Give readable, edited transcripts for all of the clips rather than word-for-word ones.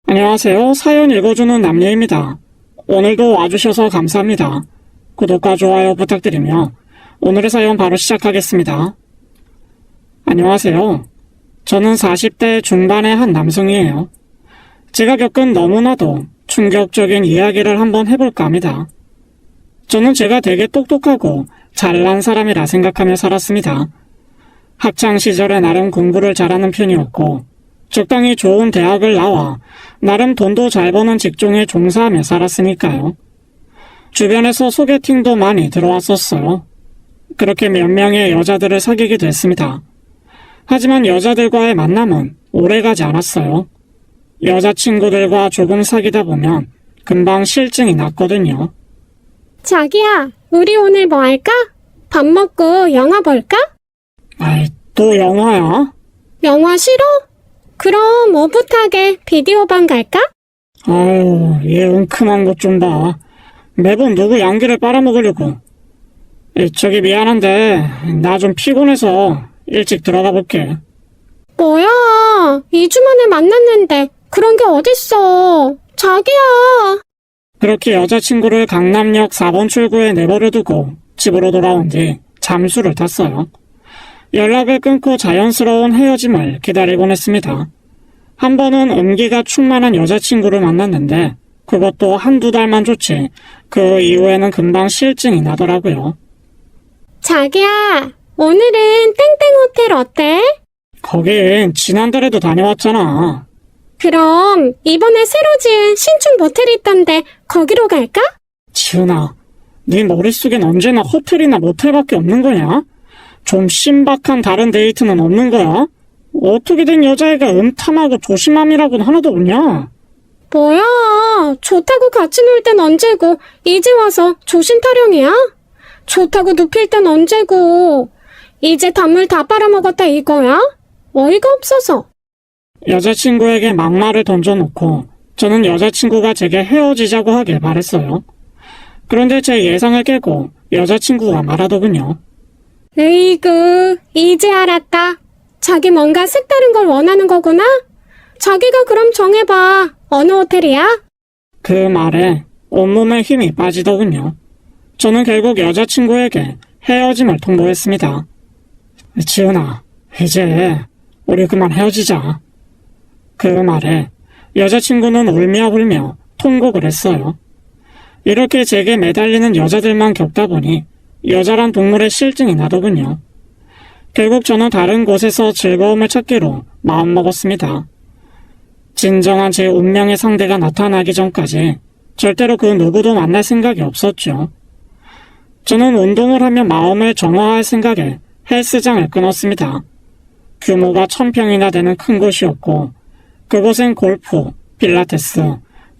안녕하세요. 사연 읽어주는 남예입니다. 오늘도 와주셔서 감사합니다. 구독과 좋아요 부탁드리며 오늘의 사연 바로 시작하겠습니다. 안녕하세요. 저는 40대 중반의 한 남성이에요. 제가 겪은 너무나도 충격적인 이야기를 한번 해볼까 합니다. 저는 제가 되게 똑똑하고 잘난 사람이라 생각하며 살았습니다. 학창 시절에 나름 공부를 잘하는 편이었고 적당히 좋은 대학을 나와 나름 돈도 잘 버는 직종에 종사하며 살았으니까요. 주변에서 소개팅도 많이 들어왔었어요. 그렇게 몇 명의 여자들을 사귀기도 했습니다. 하지만 여자들과의 만남은 오래가지 않았어요. 여자친구들과 조금 사귀다 보면 금방 실증이 났거든요. 자기야, 우리 오늘 뭐 할까? 밥 먹고 영화 볼까? 아이, 또 영화야? 영화 싫어? 그럼 오붓하게 비디오방 갈까? 아유, 얘 은큼한 것 좀 봐. 매번 누구 양기를 빨아먹으려고. 저기 미안한데 나 좀 피곤해서 일찍 들어가 볼게. 뭐야, 2주 만에 만났는데 그런 게 어딨어. 자기야. 그렇게 여자친구를 강남역 4번 출구에 내버려두고 집으로 돌아온 뒤 잠수를 탔어요. 연락을 끊고 자연스러운 헤어짐을 기다리곤 했습니다. 한 번은 음기가 충만한 여자친구를 만났는데 그것도 한두 달만 좋지 그 이후에는 금방 실증이 나더라고요. 자기야, 오늘은 땡땡 호텔 어때? 거긴 지난달에도 다녀왔잖아. 그럼 이번에 새로 지은 신축 모텔이 있던데 거기로 갈까? 지은아, 네 머릿속엔 언제나 호텔이나 모텔밖에 없는 거냐? 좀 신박한 다른 데이트는 없는 거야? 어떻게 된 여자애가 음탐하고 조심함이라고는 하나도 없냐? 뭐야, 좋다고 같이 놀 땐 언제고 이제 와서 조심 타령이야? 좋다고 눕힐 땐 언제고 이제 단물 다 빨아먹었다 이거야? 어이가 없어서. 여자친구에게 막말을 던져놓고 저는 여자친구가 제게 헤어지자고 하길 바랬어요. 그런데 제 예상을 깨고 여자친구가 말하더군요. 으이구, 이제 알았다. 자기 뭔가 색다른 걸 원하는 거구나? 자기가 그럼 정해봐. 어느 호텔이야? 그 말에 온몸에 힘이 빠지더군요. 저는 결국 여자친구에게 헤어짐을 통보했습니다. 지은아, 이제 우리 그만 헤어지자. 그 말에 여자친구는 울며 불며 통곡을 했어요. 이렇게 제게 매달리는 여자들만 겪다 보니 여자란 동물의 실증이 나더군요. 결국 저는 다른 곳에서 즐거움을 찾기로 마음먹었습니다. 진정한 제 운명의 상대가 나타나기 전까지 절대로 그 누구도 만날 생각이 없었죠. 저는 운동을 하며 마음을 정화할 생각에 헬스장을 끊었습니다. 규모가 1000평이나 되는 큰 곳이었고 그곳엔 골프, 필라테스,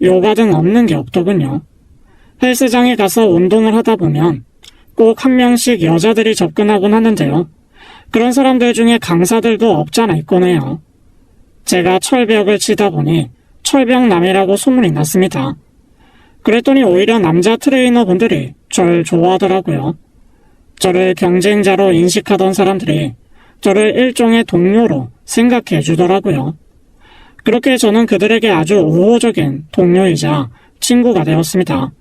요가 등 없는 게 없더군요. 헬스장에 가서 운동을 하다 보면 꼭 한 명씩 여자들이 접근하곤 하는데요. 그런 사람들 중에 강사들도 없잖아 있곤 해요. 제가 철벽을 치다 보니 철벽남이라고 소문이 났습니다. 그랬더니 오히려 남자 트레이너분들이 절 좋아하더라고요. 저를 경쟁자로 인식하던 사람들이 저를 일종의 동료로 생각해 주더라고요. 그렇게 저는 그들에게 아주 우호적인 동료이자 친구가 되었습니다.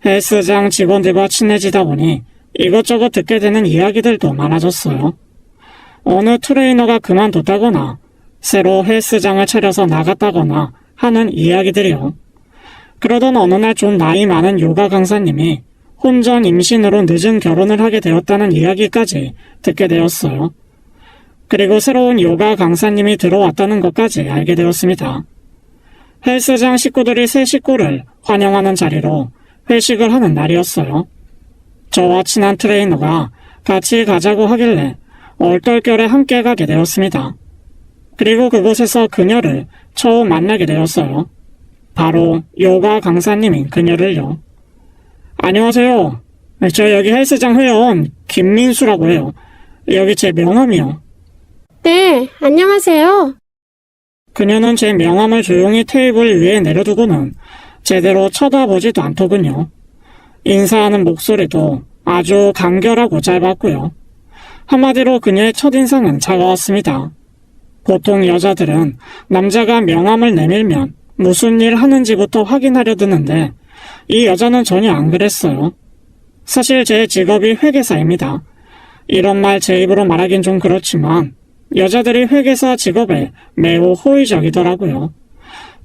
헬스장 직원들과 친해지다 보니 이것저것 듣게 되는 이야기들도 많아졌어요. 어느 트레이너가 그만뒀다거나 새로 헬스장을 차려서 나갔다거나 하는 이야기들이요. 그러던 어느 날 좀 나이 많은 요가 강사님이 혼전 임신으로 늦은 결혼을 하게 되었다는 이야기까지 듣게 되었어요. 그리고 새로운 요가 강사님이 들어왔다는 것까지 알게 되었습니다. 헬스장 식구들이 새 식구를 환영하는 자리로 회식을 하는 날이었어요. 저와 친한 트레이너가 같이 가자고 하길래 얼떨결에 함께 가게 되었습니다. 그리고 그곳에서 그녀를 처음 만나게 되었어요. 바로 요가 강사님인 그녀를요. 안녕하세요. 저 여기 헬스장 회원 김민수라고 해요. 여기 제 명함이요. 네, 안녕하세요. 그녀는 제 명함을 조용히 테이블 위에 내려두고는 제대로 쳐다보지도 않더군요. 인사하는 목소리도 아주 간결하고 짧았고요. 한마디로 그녀의 첫인상은 차가웠습니다. 보통 여자들은 남자가 명함을 내밀면 무슨 일 하는지부터 확인하려 드는데 이 여자는 전혀 안 그랬어요. 사실 제 직업이 회계사입니다. 이런 말 제 입으로 말하긴 좀 그렇지만 여자들이 회계사 직업에 매우 호의적이더라고요.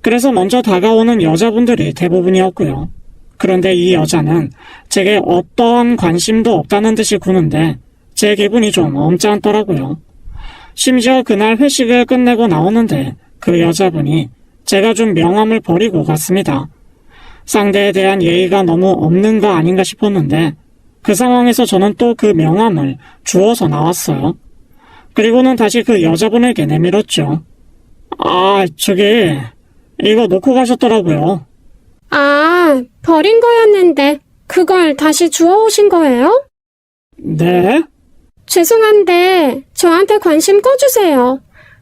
그래서 먼저 다가오는 여자분들이 대부분이었고요. 그런데 이 여자는 제게 어떠한 관심도 없다는 듯이 구는데 제 기분이 좀 엄짠더라고요. 심지어 그날 회식을 끝내고 나오는데 그 여자분이 제가 준 명함을 버리고 갔습니다. 상대에 대한 예의가 너무 없는 거 아닌가 싶었는데 그 상황에서 저는 또 그 명함을 주워서 나왔어요. 그리고는 다시 그 여자분에게 내밀었죠. 저기 이거 놓고 가셨더라고요. 아, 버린 거였는데 그걸 다시 주워오신 거예요? 네? 죄송한데 저한테 관심 꺼주세요.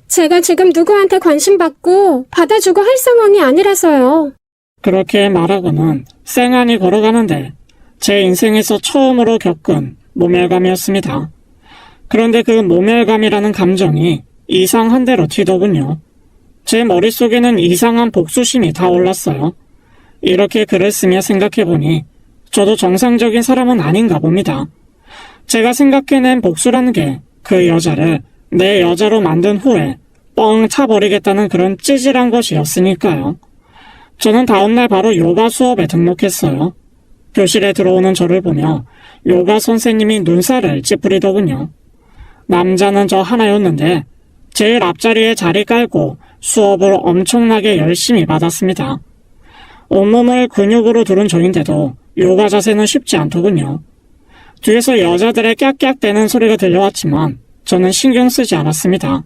제가 지금 누구한테 관심 받고 받아주고 할 상황이 아니라서요. 그렇게 말하고는 쌩안이 걸어가는데 제 인생에서 처음으로 겪은 모멸감이었습니다. 그런데 그 모멸감이라는 감정이 이상한 대로 튀더군요. 제 머릿속에는 이상한 복수심이 다 올랐어요. 이렇게 글을 쓰며 생각해보니 저도 정상적인 사람은 아닌가 봅니다. 제가 생각해낸 복수라는 게 그 여자를 내 여자로 만든 후에 뻥 차버리겠다는 그런 찌질한 것이었으니까요. 저는 다음날 바로 요가 수업에 등록했어요. 교실에 들어오는 저를 보며 요가 선생님이 눈살을 찌푸리더군요. 남자는 저 하나였는데 제일 앞자리에 자리 깔고 수업을 엄청나게 열심히 받았습니다. 온몸을 근육으로 두른 저인데도 요가 자세는 쉽지 않더군요. 뒤에서 여자들의 깍깍대는 소리가 들려왔지만 저는 신경 쓰지 않았습니다.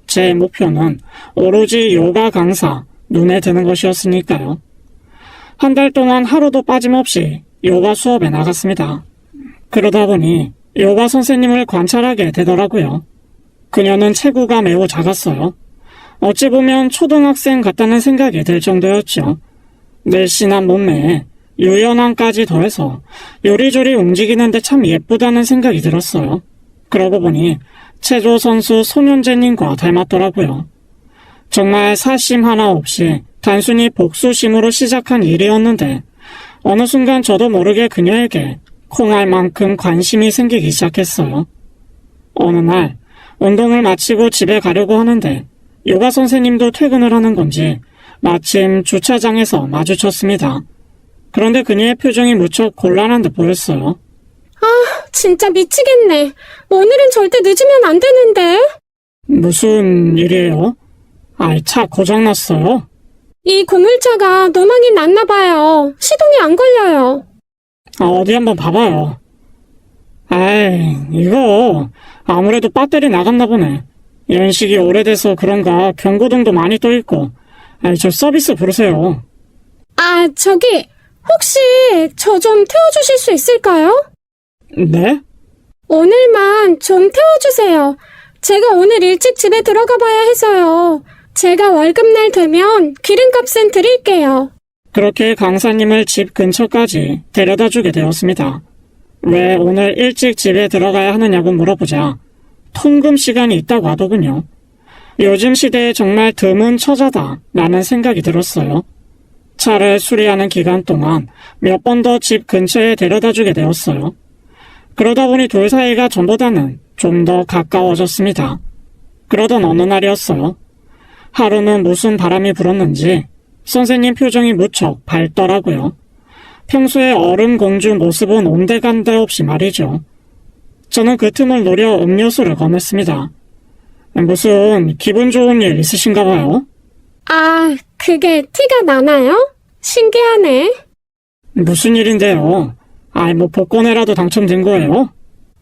제 목표는 오로지 요가 강사, 눈에 드는 것이었으니까요. 한 달 동안 하루도 빠짐없이 요가 수업에 나갔습니다. 그러다 보니 요가 선생님을 관찰하게 되더라고요. 그녀는 체구가 매우 작았어요. 어찌 보면 초등학생 같다는 생각이 들 정도였죠. 늘씬한 몸매에 유연함까지 더해서 요리조리 움직이는데 참 예쁘다는 생각이 들었어요. 그러고 보니 체조 선수 손윤재님과 닮았더라고요. 정말 사심 하나 없이 단순히 복수심으로 시작한 일이었는데 어느 순간 저도 모르게 그녀에게 콩알 만큼 관심이 생기기 시작했어요. 어느 날 운동을 마치고 집에 가려고 하는데 요가 선생님도 퇴근을 하는 건지 마침 주차장에서 마주쳤습니다. 그런데 그녀의 표정이 무척 곤란한 듯 보였어요. 진짜 미치겠네. 오늘은 절대 늦으면 안 되는데. 무슨 일이에요? 차 고장났어요? 이 고물차가 노망이 났나 봐요. 시동이 안 걸려요. 어디 한번 봐봐요. 이거 아무래도 배터리 나갔나 보네. 연식이 오래돼서 그런가 경고등도 많이 떠있고. 저 서비스 부르세요. 저기 혹시 저 좀 태워주실 수 있을까요? 네? 오늘만 좀 태워주세요. 제가 오늘 일찍 집에 들어가 봐야 해서요. 제가 월급날 되면 기름값은 드릴게요. 그렇게 강사님을 집 근처까지 데려다 주게 되었습니다. 왜 오늘 일찍 집에 들어가야 하느냐고 물어보자 통금 시간이 있다고 하더군요. 요즘 시대에 정말 드문 처자다 라는 생각이 들었어요. 차를 수리하는 기간 동안 몇 번 더 집 근처에 데려다 주게 되었어요. 그러다 보니 둘 사이가 전보다는 좀 더 가까워졌습니다. 그러던 어느 날이었어요. 하루는 무슨 바람이 불었는지 선생님 표정이 무척 밝더라고요. 평소에 얼음 공주 모습은 온데간데 없이 말이죠. 저는 그 틈을 노려 음료수를 건넸습니다. 무슨 기분 좋은 일 있으신가 봐요? 그게 티가 나나요? 신기하네. 무슨 일인데요? 복권에라도 당첨된 거예요?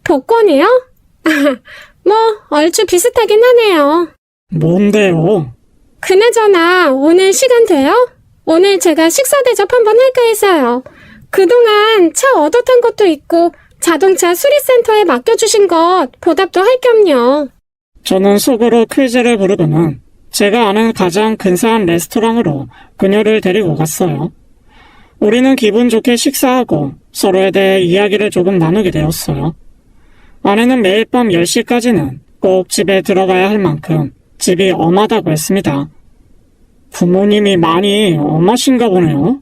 복권이요? 얼추 비슷하긴 하네요. 뭔데요? 그나저나 오늘 시간 돼요? 오늘 제가 식사 대접 한번 할까 해서요. 그동안 차 얻어 탄 것도 있고 자동차 수리센터에 맡겨주신 것 보답도 할 겸요. 저는 속으로 퀴즈를 부르고는 제가 아는 가장 근사한 레스토랑으로 그녀를 데리고 갔어요. 우리는 기분 좋게 식사하고 서로에 대해 이야기를 조금 나누게 되었어요. 아내는 매일 밤 10시까지는 꼭 집에 들어가야 할 만큼 집이 엄하다고 했습니다. 부모님이 많이 엄하신가 보네요.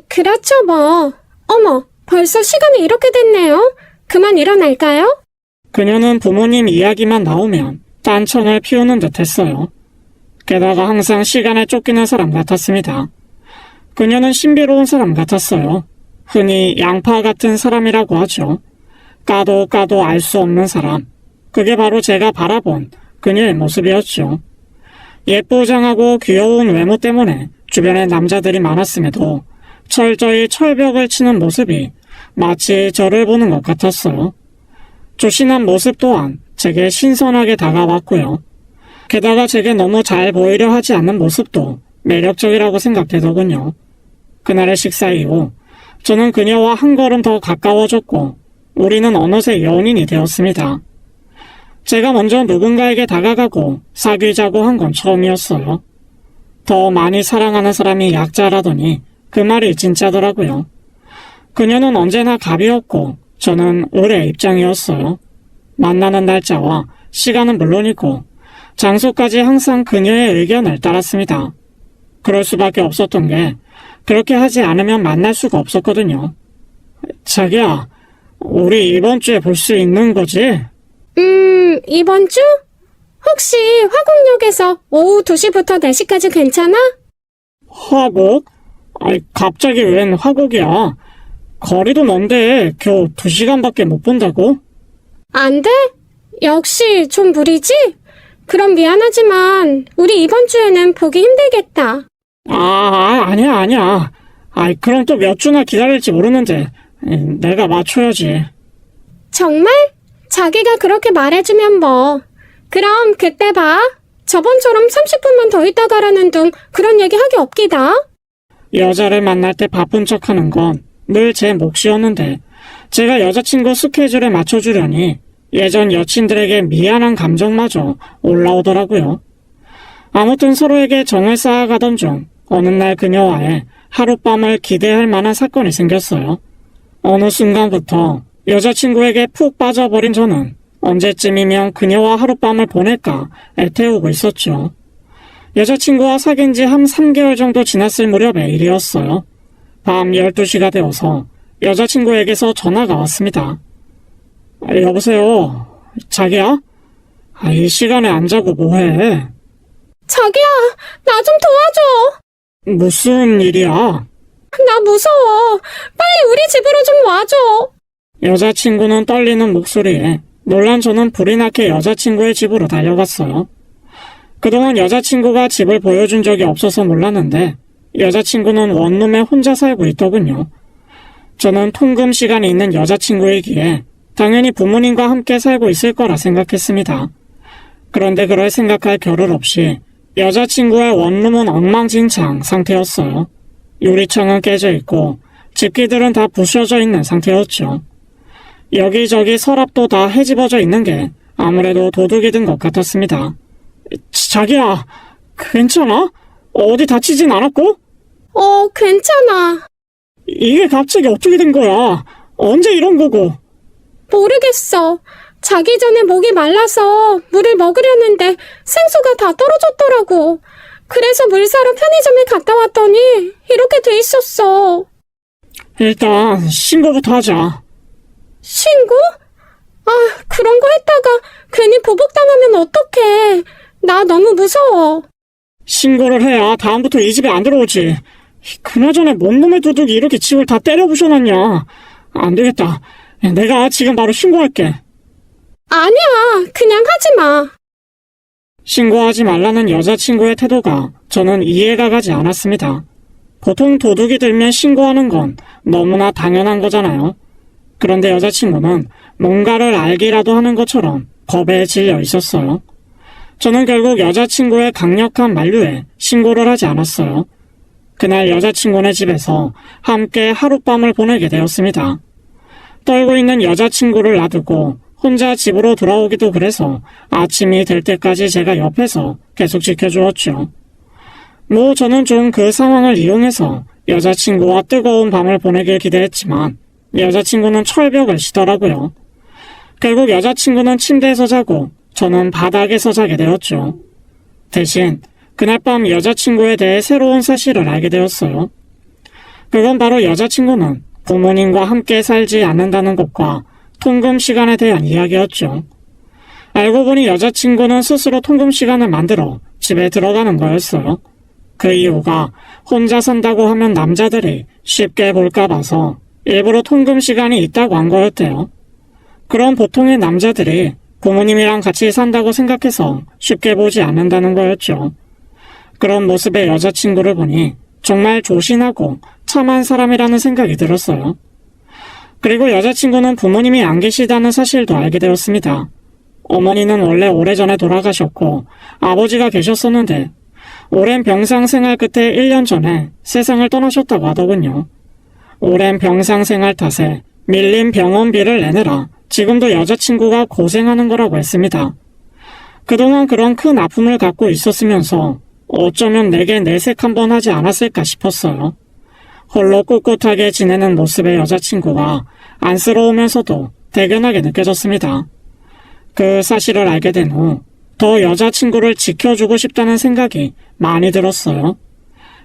그렇죠 뭐. 어머, 벌써 시간이 이렇게 됐네요. 그만 일어날까요? 그녀는 부모님 이야기만 나오면 딴청을 피우는 듯 했어요. 게다가 항상 시간에 쫓기는 사람 같았습니다. 그녀는 신비로운 사람 같았어요. 흔히 양파 같은 사람이라고 하죠. 까도 알 수 없는 사람. 그게 바로 제가 바라본 그녀의 모습이었죠. 예쁘장하고 귀여운 외모 때문에 주변에 남자들이 많았음에도 철저히 철벽을 치는 모습이 마치 저를 보는 것 같았어요. 조신한 모습 또한 제게 신선하게 다가왔고요. 게다가 제게 너무 잘 보이려 하지 않는 모습도 매력적이라고 생각되더군요. 그날의 식사 이후 저는 그녀와 한 걸음 더 가까워졌고 우리는 어느새 연인이 되었습니다. 제가 먼저 누군가에게 다가가고 사귀자고 한 건 처음이었어요. 더 많이 사랑하는 사람이 약자라더니 그 말이 진짜더라고요. 그녀는 언제나 갑이었고 저는 을의 입장이었어요. 만나는 날짜와 시간은 물론이고 장소까지 항상 그녀의 의견을 따랐습니다. 그럴 수밖에 없었던 게 그렇게 하지 않으면 만날 수가 없었거든요. 자기야, 우리 이번 주에 볼 수 있는 거지? 이번 주? 혹시 화곡역에서 오후 2시부터 4시까지 괜찮아? 화곡? 아이, 갑자기 웬 화곡이야? 거리도 먼데 겨우 2시간밖에 못 본다고? 안 돼? 역시 좀 무리지? 그럼 미안하지만 우리 이번 주에는 보기 힘들겠다. 아니야. 아이, 그럼 또 몇 주나 기다릴지 모르는데 내가 맞춰야지. 정말? 자기가 그렇게 말해주면 뭐. 그럼 그때 봐. 저번처럼 30분만 더 있다 가라는 둥 그런 얘기 하기 없기다. 여자를 만날 때 바쁜 척하는 건 늘 제 몫이었는데 제가 여자친구 스케줄에 맞춰주려니 예전 여친들에게 미안한 감정마저 올라오더라고요. 아무튼 서로에게 정을 쌓아가던 중 어느 날 그녀와의 하룻밤을 기대할 만한 사건이 생겼어요. 어느 순간부터 여자친구에게 푹 빠져버린 저는 언제쯤이면 그녀와 하룻밤을 보낼까 애태우고 있었죠. 여자친구와 사귄 지 한 3개월 정도 지났을 무렵의 일이었어요. 밤 12시가 되어서 여자친구에게서 전화가 왔습니다. 여보세요? 자기야? 이 시간에 안 자고 뭐해? 자기야, 나 좀 도와줘. 무슨 일이야? 나 무서워. 빨리 우리 집으로 좀 와줘. 여자친구는 떨리는 목소리에 놀란 저는 불이 나게 여자친구의 집으로 달려갔어요. 그동안 여자친구가 집을 보여준 적이 없어서 몰랐는데 여자친구는 원룸에 혼자 살고 있더군요. 저는 통금 시간이 있는 여자친구이기에 당연히 부모님과 함께 살고 있을 거라 생각했습니다. 그런데 그럴 생각할 겨를 없이 여자친구의 원룸은 엉망진창 상태였어요. 유리창은 깨져 있고 집기들은 다 부셔져 있는 상태였죠. 여기저기 서랍도 다 헤집어져 있는 게 아무래도 도둑이 든 것 같았습니다. 자기야, 괜찮아? 어디 다치진 않았고? 괜찮아. 이게 갑자기 어떻게 된 거야? 언제 이런 거고? 모르겠어. 자기 전에 목이 말라서 물을 먹으려는데 생수가 다 떨어졌더라고. 그래서 물 사러 편의점에 갔다 왔더니 이렇게 돼 있었어. 일단 신고부터 하자. 신고? 그런 거 했다가 괜히 보복당하면 어떡해. 나 너무 무서워. 신고를 해야 다음부터 이 집에 안 들어오지. 그나저나 뭔 놈의 도둑이 이렇게 집을 다 때려 부셔놨냐. 안 되겠다. 내가 지금 바로 신고할게. 아니야, 그냥 하지 마. 신고하지 말라는 여자친구의 태도가 저는 이해가 가지 않았습니다. 보통 도둑이 들면 신고하는 건 너무나 당연한 거잖아요. 그런데 여자친구는 뭔가를 알기라도 하는 것처럼 겁에 질려 있었어요. 저는 결국 여자친구의 강력한 만류에 신고를 하지 않았어요. 그날 여자친구네 집에서 함께 하룻밤을 보내게 되었습니다. 떨고 있는 여자친구를 놔두고 혼자 집으로 돌아오기도 그래서 아침이 될 때까지 제가 옆에서 계속 지켜주었죠. 저는 좀 그 상황을 이용해서 여자친구와 뜨거운 밤을 보내길 기대했지만 여자친구는 철벽을 치더라고요. 결국 여자친구는 침대에서 자고 저는 바닥에서 자게 되었죠. 대신 그날 밤 여자친구에 대해 새로운 사실을 알게 되었어요. 그건 바로 여자친구는 부모님과 함께 살지 않는다는 것과 통금 시간에 대한 이야기였죠. 알고 보니 여자친구는 스스로 통금 시간을 만들어 집에 들어가는 거였어요. 그 이유가 혼자 산다고 하면 남자들이 쉽게 볼까 봐서 일부러 통금 시간이 있다고 한 거였대요. 그럼 보통의 남자들이 부모님이랑 같이 산다고 생각해서 쉽게 보지 않는다는 거였죠. 그런 모습의 여자친구를 보니 정말 조신하고 참한 사람이라는 생각이 들었어요. 그리고 여자친구는 부모님이 안 계시다는 사실도 알게 되었습니다. 어머니는 원래 오래전에 돌아가셨고 아버지가 계셨었는데 오랜 병상 생활 끝에 1년 전에 세상을 떠나셨다고 하더군요. 오랜 병상 생활 탓에 밀린 병원비를 내느라 지금도 여자친구가 고생하는 거라고 했습니다. 그동안 그런 큰 아픔을 갖고 있었으면서 어쩌면 내게 내색 한번 하지 않았을까 싶었어요. 홀로 꿋꿋하게 지내는 모습의 여자친구가 안쓰러우면서도 대견하게 느껴졌습니다. 그 사실을 알게 된 후 더 여자친구를 지켜주고 싶다는 생각이 많이 들었어요.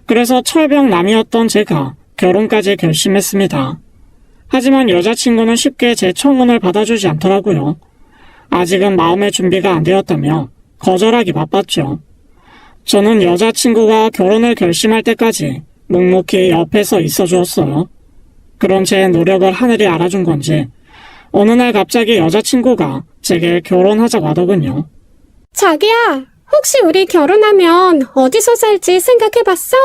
그래서 철벽남이었던 제가 결혼까지 결심했습니다. 하지만 여자친구는 쉽게 제 청혼을 받아주지 않더라고요. 아직은 마음의 준비가 안 되었다며 거절하기 바빴죠. 저는 여자친구가 결혼을 결심할 때까지 묵묵히 옆에서 있어 주었어요. 그런 제 노력을 하늘이 알아준 건지 어느 날 갑자기 여자친구가 제게 결혼하자고 하더군요. 자기야, 혹시 우리 결혼하면 어디서 살지 생각해봤어?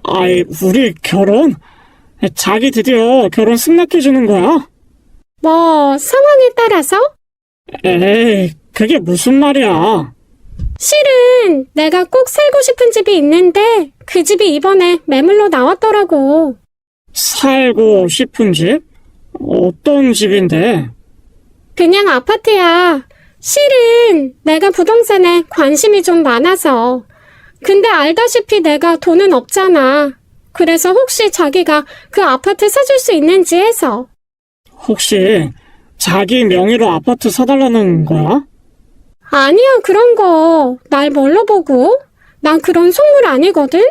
아이, 우리 결혼? 자기 드디어 결혼 승낙해주는 거야? 뭐, 상황에 따라서? 에이, 그게 무슨 말이야. 실은 내가 꼭 살고 싶은 집이 있는데 그 집이 이번에 매물로 나왔더라고. 살고 싶은 집? 어떤 집인데? 그냥 아파트야. 실은 내가 부동산에 관심이 좀 많아서. 근데 알다시피 내가 돈은 없잖아. 그래서 혹시 자기가 그 아파트 사줄 수 있는지 해서. 혹시 자기 명의로 아파트 사달라는 거야? 아니야, 그런 거. 날 뭘로 보고? 난 그런 속물 아니거든?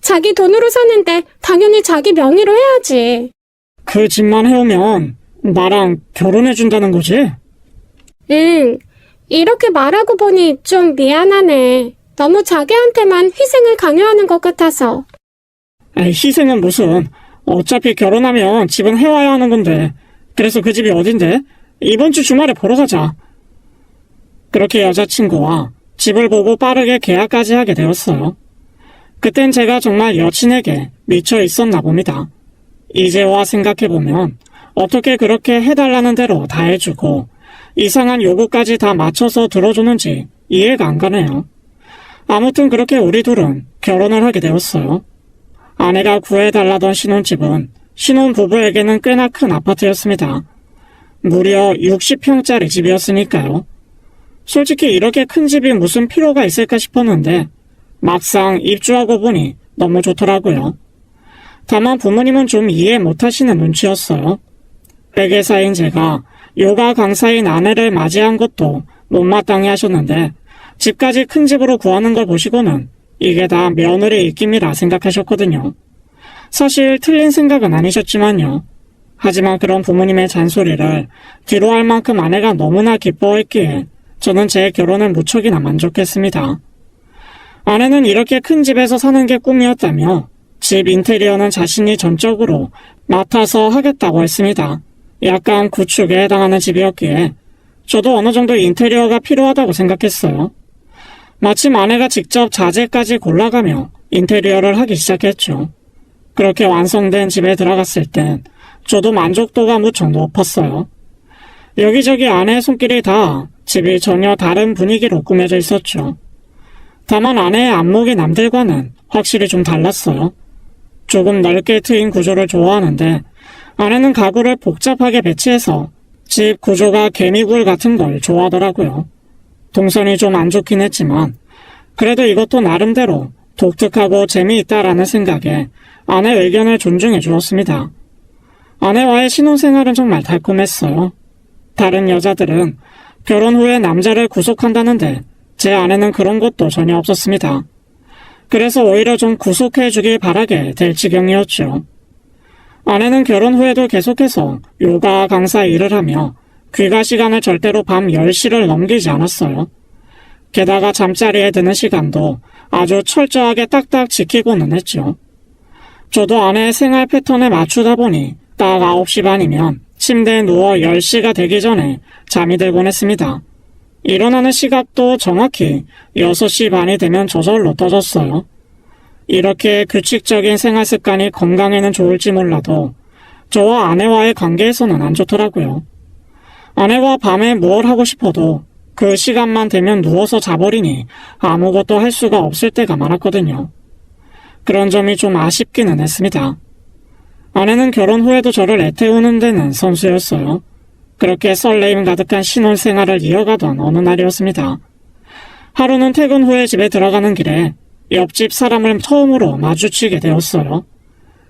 자기 돈으로 사는데 당연히 자기 명의로 해야지. 그 집만 해오면 나랑 결혼해준다는 거지? 응. 이렇게 말하고 보니 좀 미안하네. 너무 자기한테만 희생을 강요하는 것 같아서. 에이, 희생은 무슨. 어차피 결혼하면 집은 해와야 하는 건데. 그래서 그 집이 어딘데? 이번 주 주말에 보러 가자. 그렇게 여자친구와 집을 보고 빠르게 계약까지 하게 되었어요. 그땐 제가 정말 여친에게 미쳐 있었나 봅니다. 이제 와 생각해보면 어떻게 그렇게 해달라는 대로 다 해주고 이상한 요구까지 다 맞춰서 들어주는지 이해가 안 가네요. 아무튼 그렇게 우리 둘은 결혼을 하게 되었어요. 아내가 구해달라던 신혼집은 신혼부부에게는 꽤나 큰 아파트였습니다. 무려 60평짜리 집이었으니까요. 솔직히 이렇게 큰 집이 무슨 필요가 있을까 싶었는데 막상 입주하고 보니 너무 좋더라고요. 다만 부모님은 좀 이해 못하시는 눈치였어요. 회계사인 제가 요가 강사인 아내를 맞이한 것도 못마땅해 하셨는데 집까지 큰 집으로 구하는 걸 보시고는 이게 다 며느리 입김이라 생각하셨거든요. 사실 틀린 생각은 아니셨지만요. 하지만 그런 부모님의 잔소리를 뒤로할 만큼 아내가 너무나 기뻐했기에 저는 제 결혼을 무척이나 만족했습니다. 아내는 이렇게 큰 집에서 사는 게 꿈이었다며 집 인테리어는 자신이 전적으로 맡아서 하겠다고 했습니다. 약간 구축에 해당하는 집이었기에 저도 어느 정도 인테리어가 필요하다고 생각했어요. 마침 아내가 직접 자재까지 골라가며 인테리어를 하기 시작했죠. 그렇게 완성된 집에 들어갔을 땐 저도 만족도가 무척 높았어요. 여기저기 아내의 손길이 닿아 집이 전혀 다른 분위기로 꾸며져 있었죠. 다만 아내의 안목이 남들과는 확실히 좀 달랐어요. 조금 넓게 트인 구조를 좋아하는데 아내는 가구를 복잡하게 배치해서 집 구조가 개미굴 같은 걸 좋아하더라고요. 동선이 좀 안 좋긴 했지만 그래도 이것도 나름대로 독특하고 재미있다라는 생각에 아내 의견을 존중해 주었습니다. 아내와의 신혼생활은 정말 달콤했어요. 다른 여자들은 결혼 후에 남자를 구속한다는데 제 안에는 그런 것도 전혀 없었습니다. 그래서 오히려 좀 구속해주길 바라게 될 지경이었죠. 아내는 결혼 후에도 계속해서 요가 강사 일을 하며 귀가 시간을 절대로 밤 10시를 넘기지 않았어요. 게다가 잠자리에 드는 시간도 아주 철저하게 딱딱 지키고는 했죠. 저도 아내의 생활 패턴에 맞추다 보니 딱 9시 반이면 침대에 누워 10시가 되기 전에 잠이 들곤 했습니다. 일어나는 시각도 정확히 6시 반이 되면 저절로 떠졌어요. 이렇게 규칙적인 생활 습관이 건강에는 좋을지 몰라도 저와 아내와의 관계에서는 안 좋더라고요. 아내와 밤에 뭘 하고 싶어도 그 시간만 되면 누워서 자버리니 아무것도 할 수가 없을 때가 많았거든요. 그런 점이 좀 아쉽기는 했습니다. 아내는 결혼 후에도 저를 애태우는 데는 선수였어요. 그렇게 설레임 가득한 신혼생활을 이어가던 어느 날이었습니다. 하루는 퇴근 후에 집에 들어가는 길에 옆집 사람을 처음으로 마주치게 되었어요.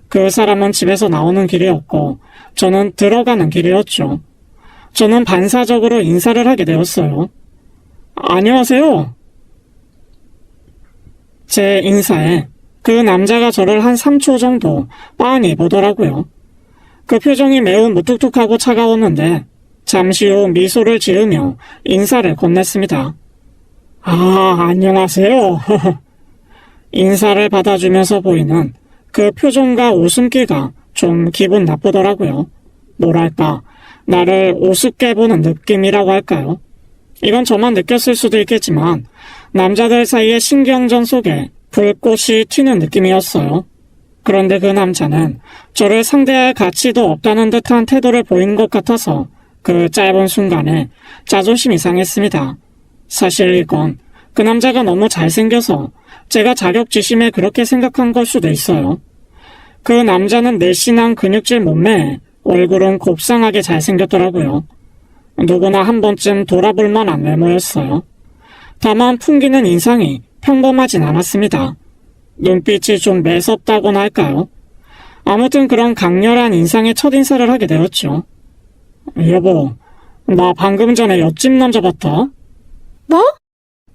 그 사람은 집에서 나오는 길이었고 저는 들어가는 길이었죠. 저는 반사적으로 인사를 하게 되었어요. 안녕하세요. 제 인사에 그 남자가 저를 한 3초 정도 빤히 보더라고요. 그 표정이 매우 무뚝뚝하고 차가웠는데 잠시 후 미소를 지으며 인사를 건넸습니다. 아, 안녕하세요. 인사를 받아주면서 보이는 그 표정과 웃음기가 좀 기분 나쁘더라고요. 뭐랄까, 나를 우습게 보는 느낌이라고 할까요? 이건 저만 느꼈을 수도 있겠지만 남자들 사이의 신경전 속에 불꽃이 튀는 느낌이었어요. 그런데 그 남자는 저를 상대할 가치도 없다는 듯한 태도를 보이는 것 같아서 그 짧은 순간에 자존심이 상했습니다. 사실 이건 그 남자가 너무 잘생겨서 제가 자격지심에 그렇게 생각한 걸 수도 있어요. 그 남자는 늘씬한 근육질 몸매에 얼굴은 곱상하게 잘생겼더라고요. 누구나 한 번쯤 돌아볼 만한 외모였어요. 다만 풍기는 인상이 평범하진 않았습니다. 눈빛이 좀 매섭다고나 할까요? 아무튼 그런 강렬한 인상의 첫인사를 하게 되었죠. 여보, 나 방금 전에 옆집 남자 봤다. 뭐?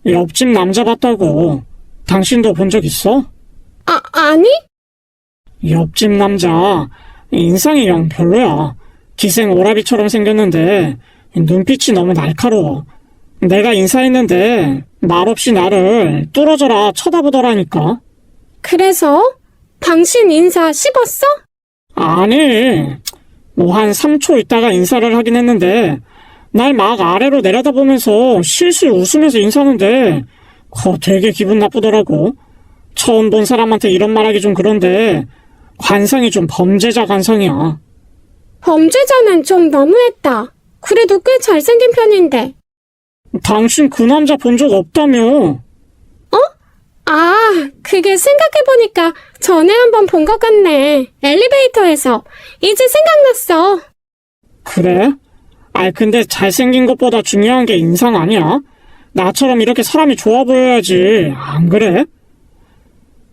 옆집 남자 봤다고. 당신도 본 적 있어? 아니? 옆집 남자 인상이 영 별로야. 기생 오라비처럼 생겼는데 눈빛이 너무 날카로워. 내가 인사했는데 말없이 나를 뚫어져라 쳐다보더라니까. 그래서? 당신 인사 씹었어? 아니, 뭐 한 3초 있다가 인사를 하긴 했는데 날 막 아래로 내려다보면서 실실 웃으면서 인사하는데 되게 기분 나쁘더라고. 처음 본 사람한테 이런 말하기 좀 그런데 관상이 좀 범죄자 관상이야. 범죄자는 좀 너무했다. 그래도 꽤 잘생긴 편인데. 당신 그 남자 본 적 없다며. 그게 생각해보니까 전에 한번 본 것 같네. 엘리베이터에서. 이제 생각났어. 그래? 근데 잘생긴 것보다 중요한 게 인상 아니야? 나처럼 이렇게 사람이 좋아 보여야지. 안 그래?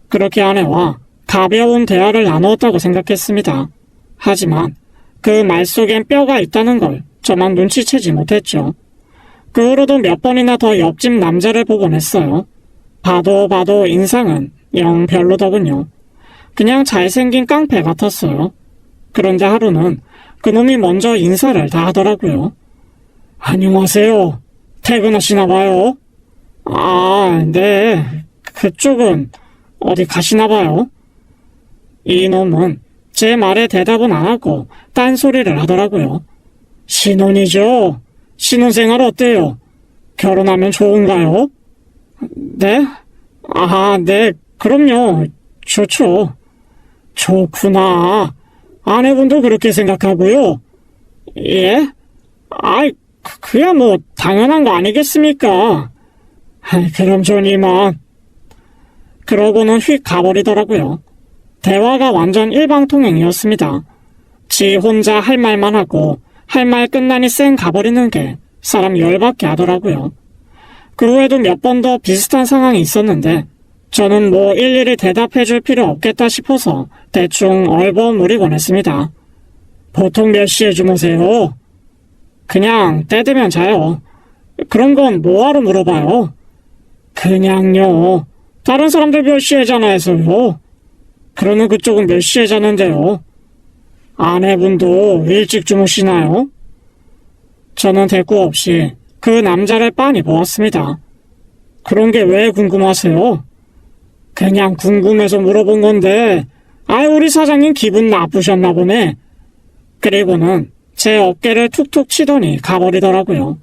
그렇게 아내와 가벼운 대화를 나누었다고 생각했습니다. 하지만 그 말 속엔 뼈가 있다는 걸 저만 눈치채지 못했죠. 그 후로도 몇 번이나 더 옆집 남자를 보곤 했어요. 봐도 인상은 영 별로더군요. 그냥 잘생긴 깡패 같았어요. 그런데 하루는 그놈이 먼저 인사를 다 하더라고요. 안녕하세요. 퇴근하시나 봐요. 네. 그쪽은 어디 가시나 봐요. 이놈은 제 말에 대답은 안 하고 딴소리를 하더라고요. 신혼이죠. 신혼생활 어때요? 결혼하면 좋은가요? 네? 네, 그럼요. 좋죠. 좋구나. 아내분도 그렇게 생각하고요. 예? 그야 뭐 당연한 거 아니겠습니까? 그럼 전 이만. 그러고는 휙 가버리더라고요. 대화가 완전 일방통행이었습니다. 지 혼자 할 말만 하고 할 말 끝나니 쌩 가버리는 게 사람 열받게 하더라고요. 그 후에도 몇 번 더 비슷한 상황이 있었는데 저는 뭐 일일이 대답해 줄 필요 없겠다 싶어서 대충 얼버무리곤 했습니다. 보통 몇 시에 주무세요? 그냥 때 되면 자요. 그런 건 뭐하러 물어봐요? 그냥요. 다른 사람들 몇 시에 자나 해서요. 그러는 그쪽은 몇 시에 자는데요? 아내분도 일찍 주무시나요? 저는 대꾸 없이 그 남자를 빤히 보았습니다. 그런 게 왜 궁금하세요? 그냥 궁금해서 물어본 건데, 우리 사장님 기분 나쁘셨나 보네. 그리고는 제 어깨를 툭툭 치더니 가버리더라고요.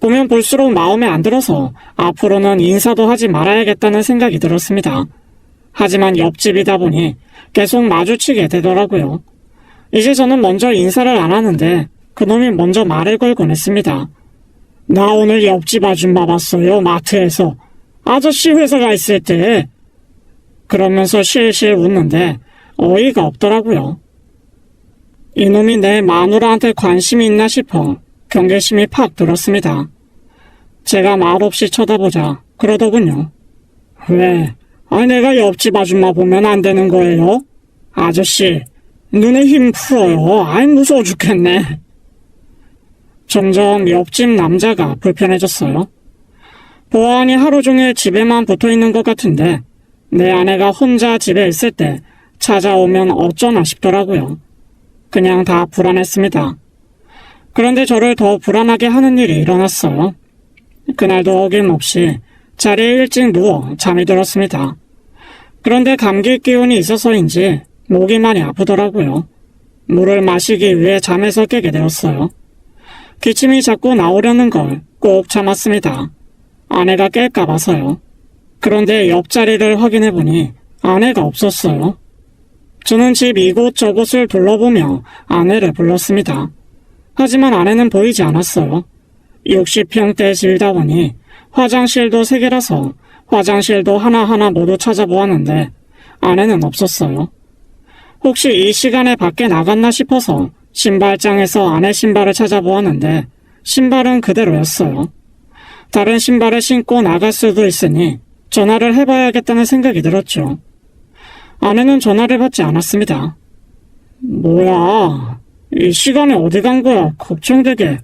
보면 볼수록 마음에 안 들어서 앞으로는 인사도 하지 말아야겠다는 생각이 들었습니다. 하지만 옆집이다 보니 계속 마주치게 되더라고요. 이제 저는 먼저 인사를 안 하는데 그놈이 먼저 말을 걸곤 했습니다. 나 오늘 옆집 아줌마 봤어요, 마트에서. 아저씨 회사가 있을 때. 그러면서 실실 웃는데 어이가 없더라고요. 이놈이 내 마누라한테 관심이 있나 싶어 경계심이 팍 들었습니다. 제가 말없이 쳐다보자 그러더군요. 왜? 내가 옆집 아줌마 보면 안 되는 거예요? 아저씨, 눈에 힘 풀어요. 무서워 죽겠네. 점점 옆집 남자가 불편해졌어요. 보아하니 하루 종일 집에만 붙어있는 것 같은데 내 아내가 혼자 집에 있을 때 찾아오면 어쩌나 싶더라고요. 그냥 다 불안했습니다. 그런데 저를 더 불안하게 하는 일이 일어났어요. 그날도 어김없이 자리에 일찍 누워 잠이 들었습니다. 그런데 감기 기운이 있어서인지 목이 많이 아프더라고요. 물을 마시기 위해 잠에서 깨게 되었어요. 기침이 자꾸 나오려는 걸 꼭 참았습니다. 아내가 깰까 봐서요. 그런데 옆자리를 확인해보니 아내가 없었어요. 저는 집 이곳저곳을 둘러보며 아내를 불렀습니다. 하지만 아내는 보이지 않았어요. 60평대 집이다 보니 화장실도 3개라서 화장실도 하나하나 모두 찾아보았는데 아내는 없었어요. 혹시 이 시간에 밖에 나갔나 싶어서 신발장에서 아내 신발을 찾아보았는데 신발은 그대로였어요. 다른 신발을 신고 나갈 수도 있으니 전화를 해봐야겠다는 생각이 들었죠. 아내는 전화를 받지 않았습니다. 뭐야, 이 시간에 어디 간 거야, 걱정되게.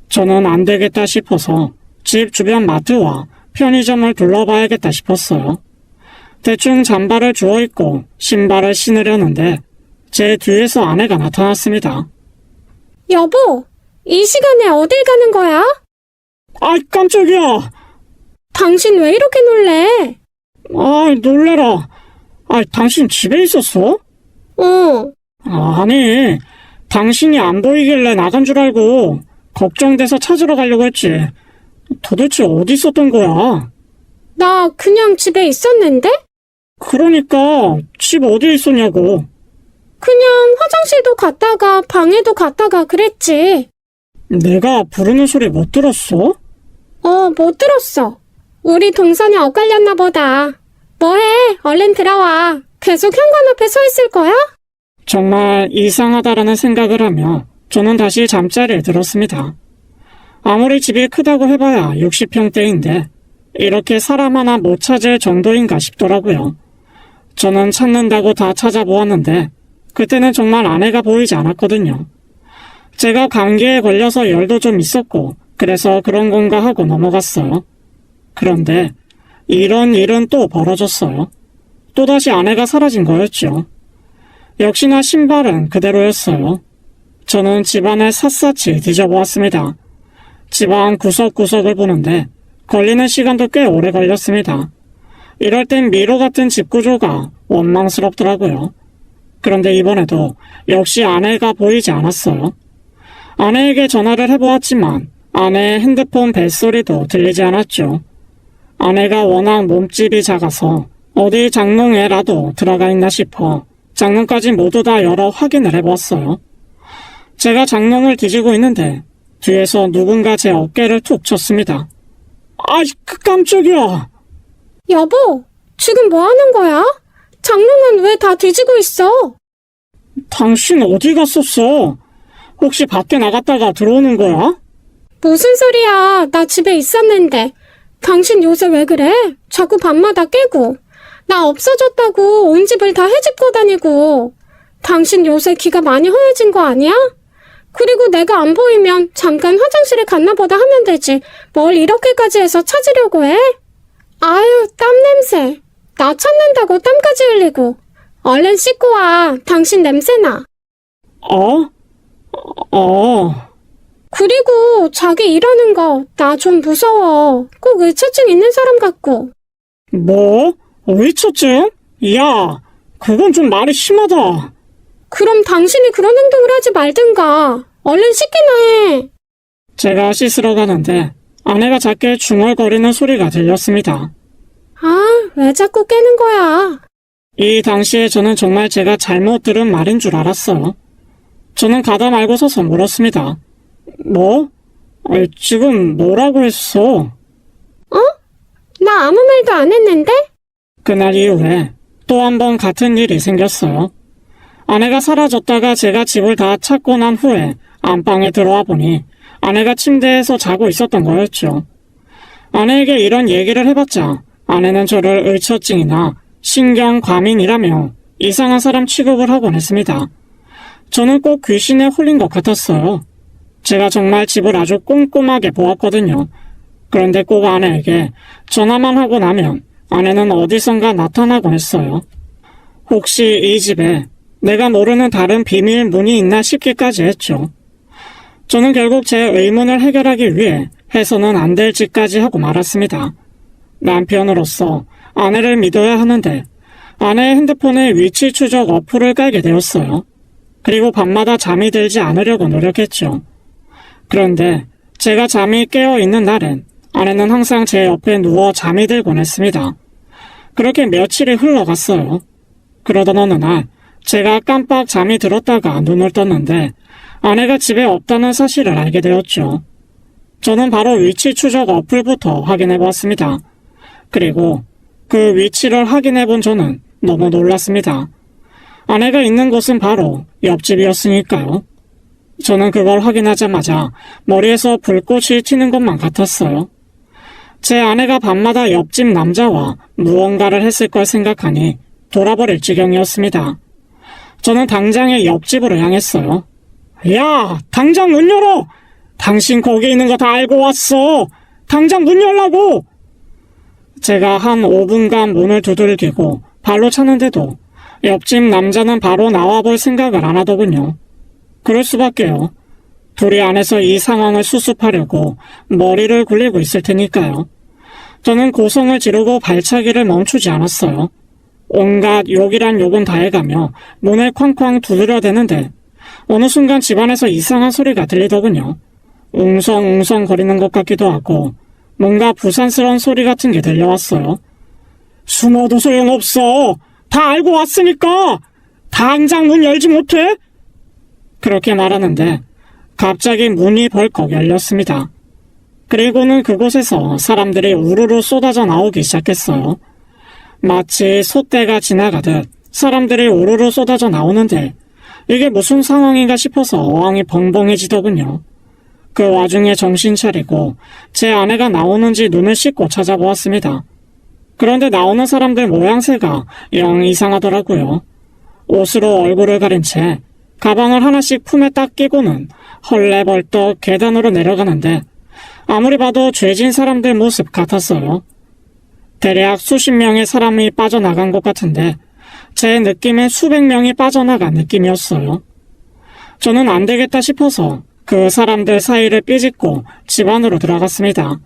저는 안 되겠다 싶어서 집 주변 마트와 편의점을 둘러봐야겠다 싶었어요. 대충 잠바를 주워입고 신발을 신으려는데 제 뒤에서 아내가 나타났습니다. 여보, 이 시간에 어딜 가는 거야? 깜짝이야. 당신 왜 이렇게 놀래? 놀래라. 당신 집에 있었어? 아니, 당신이 안 보이길래 나간 줄 알고 걱정돼서 찾으러 가려고 했지. 도대체 어디 있었던 거야? 나 그냥 집에 있었는데? 그러니까 집 어디에 있었냐고. 그냥 화장실도 갔다가 방에도 갔다가 그랬지. 내가 부르는 소리 못 들었어? 못 들었어. 우리 동선이 엇갈렸나 보다. 뭐해? 얼른 들어와. 계속 현관 앞에 서 있을 거야? 정말 이상하다라는 생각을 하며 저는 다시 잠자리에 들었습니다. 아무리 집이 크다고 해봐야 60평대인데 이렇게 사람 하나 못 찾을 정도인가 싶더라고요. 저는 찾는다고 다 찾아보았는데 그때는 정말 아내가 보이지 않았거든요. 제가 감기에 걸려서 열도 좀 있었고 그래서 그런 건가 하고 넘어갔어요. 그런데 이런 일은 또 벌어졌어요. 또다시 아내가 사라진 거였죠. 역시나 신발은 그대로였어요. 저는 집안을 샅샅이 뒤져보았습니다. 집안 구석구석을 보는데 걸리는 시간도 꽤 오래 걸렸습니다. 이럴 땐 미로 같은 집 구조가 원망스럽더라고요. 그런데 이번에도 역시 아내가 보이지 않았어요. 아내에게 전화를 해보았지만 아내의 핸드폰 벨소리도 들리지 않았죠. 아내가 워낙 몸집이 작아서 어디 장롱에라도 들어가 있나 싶어 장롱까지 모두 다 열어 확인을 해보았어요. 제가 장롱을 뒤지고 있는데 뒤에서 누군가 제 어깨를 툭 쳤습니다. 깜짝이야. 여보, 지금 뭐 하는 거야? 장롱은 왜 다 뒤지고 있어? 당신 어디 갔었어? 혹시 밖에 나갔다가 들어오는 거야? 무슨 소리야? 나 집에 있었는데. 당신 요새 왜 그래? 자꾸 밤마다 깨고. 나 없어졌다고 온 집을 다 헤집고 다니고. 당신 요새 귀가 많이 허해진 거 아니야? 그리고 내가 안 보이면 잠깐 화장실에 갔나 보다 하면 되지. 뭘 이렇게까지 해서 찾으려고 해? 아유, 땀 냄새. 나 찾는다고 땀까지 흘리고. 얼른 씻고 와. 당신 냄새나. 그리고 자기 이러는 거 나 좀 무서워. 꼭 의처증 있는 사람 같고. 뭐? 의처증? 야, 그건 좀 말이 심하다. 그럼 당신이 그런 행동을 하지 말든가. 얼른 씻기나 해. 제가 씻으러 가는데 아내가 작게 중얼거리는 소리가 들렸습니다. 아, 왜 자꾸 깨는 거야? 이 당시에 저는 정말 제가 잘못 들은 말인 줄 알았어요. 저는 가다 말고 서서 물었습니다. 뭐? 지금 뭐라고 했어? 나 아무 말도 안 했는데? 그날 이후에 또 한 번 같은 일이 생겼어요. 아내가 사라졌다가 제가 집을 다 찾고 난 후에 안방에 들어와 보니 아내가 침대에서 자고 있었던 거였죠. 아내에게 이런 얘기를 해봤자 아내는 저를 의처증이나 신경과민이라며 이상한 사람 취급을 하곤 했습니다. 저는 꼭 귀신에 홀린 것 같았어요. 제가 정말 집을 아주 꼼꼼하게 보았거든요. 그런데 꼭 아내에게 전화만 하고 나면 아내는 어디선가 나타나곤 했어요. 혹시 이 집에 내가 모르는 다른 비밀 문이 있나 싶기까지 했죠. 저는 결국 제 의문을 해결하기 위해 해서는 안 될 짓까지 하고 말았습니다. 남편으로서 아내를 믿어야 하는데 아내의 핸드폰에 위치 추적 어플을 깔게 되었어요. 그리고 밤마다 잠이 들지 않으려고 노력했죠. 그런데 제가 잠이 깨어있는 날엔 아내는 항상 제 옆에 누워 잠이 들곤 했습니다. 그렇게 며칠이 흘러갔어요. 그러던 어느 날 제가 깜빡 잠이 들었다가 눈을 떴는데 아내가 집에 없다는 사실을 알게 되었죠. 저는 바로 위치 추적 어플부터 확인해 보았습니다. 그리고 그 위치를 확인해 본 저는 너무 놀랐습니다. 아내가 있는 곳은 바로 옆집이었으니까요. 저는 그걸 확인하자마자 머리에서 불꽃이 튀는 것만 같았어요. 제 아내가 밤마다 옆집 남자와 무언가를 했을 걸 생각하니 돌아버릴 지경이었습니다. 저는 당장에 옆집으로 향했어요. 야, 당장 문 열어! 당신 거기 있는 거 다 알고 왔어! 당장 문 열라고! 제가 한 5분간 문을 두들기고 발로 차는데도 옆집 남자는 바로 나와볼 생각을 안 하더군요. 그럴 수밖에요. 둘이 안에서 이 상황을 수습하려고 머리를 굴리고 있을 테니까요. 저는 고성을 지르고 발차기를 멈추지 않았어요. 온갖 욕이란 욕은 다 해가며 문을 쾅쾅 두드려대는데 어느 순간 집안에서 이상한 소리가 들리더군요. 웅성웅성 거리는 것 같기도 하고 뭔가 부산스러운 소리 같은 게 들려왔어요. 숨어도 소용없어. 다 알고 왔으니까 당장 문 열지 못해? 그렇게 말하는데 갑자기 문이 벌컥 열렸습니다. 그리고는 그곳에서 사람들이 우르르 쏟아져 나오기 시작했어요. 마치 소떼가 지나가듯 사람들이 우르르 쏟아져 나오는데 이게 무슨 상황인가 싶어서 어항이 벙벙해지더군요. 그 와중에 정신 차리고 제 아내가 나오는지 눈을 씻고 찾아보았습니다. 그런데 나오는 사람들 모양새가 영 이상하더라고요. 옷으로 얼굴을 가린 채 가방을 하나씩 품에 딱 끼고는 헐레벌떡 계단으로 내려가는데 아무리 봐도 죄진 사람들 모습 같았어요. 대략 수십 명의 사람이 빠져나간 것 같은데 제 느낌엔 수백 명이 빠져나간 느낌이었어요. 저는 안 되겠다 싶어서 그 사람들 사이를 삐짓고 집 안으로 들어갔습니다.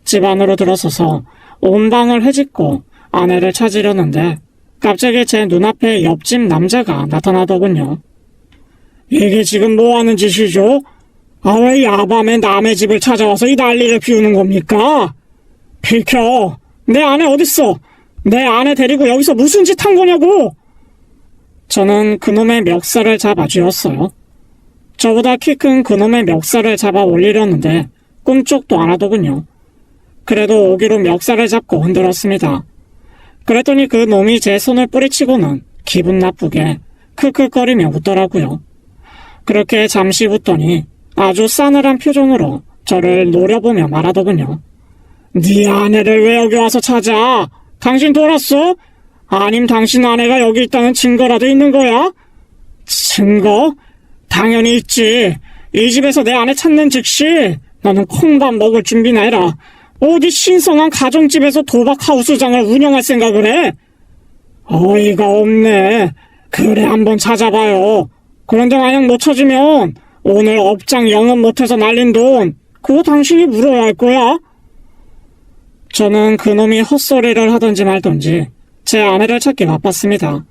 집 안으로 들어서서 온 방을 헤집고 아내를 찾으려는데 갑자기 제 눈앞에 옆집 남자가 나타나더군요. 이게 지금 뭐하는 짓이죠? 왜 야밤에 남의 집을 찾아와서 이 난리를 피우는 겁니까? 비켜! 내 아내 어딨어? 내 아내 데리고 여기서 무슨 짓 한 거냐고! 저는 그놈의 멱살을 잡아 쥐었어요. 저보다 키 큰 그놈의 멱살을 잡아 올리려는데 꿈쩍도 안 하더군요. 그래도 오기로 멱살을 잡고 흔들었습니다. 그랬더니 그 놈이 제 손을 뿌리치고는 기분 나쁘게 크크거리며 웃더라고요. 그렇게 잠시 웃더니 아주 싸늘한 표정으로 저를 노려보며 말하더군요. 네 아내를 왜 여기 와서 찾아? 당신 돌았어? 아님 당신 아내가 여기 있다는 증거라도 있는 거야? 증거? 당연히 있지. 이 집에서 내 아내 찾는 즉시 너는 콩밥 먹을 준비나 해라. 어디 신성한 가정집에서 도박하우스장을 운영할 생각을 해? 어이가 없네. 그래, 한번 찾아봐요. 그런데 만약 못 찾으면 오늘 업장 영업 못해서 날린 돈 그거 당신이 물어야 할 거야. 저는 그놈이 헛소리를 하던지 말던지 제 아내를 찾기 바빴습니다.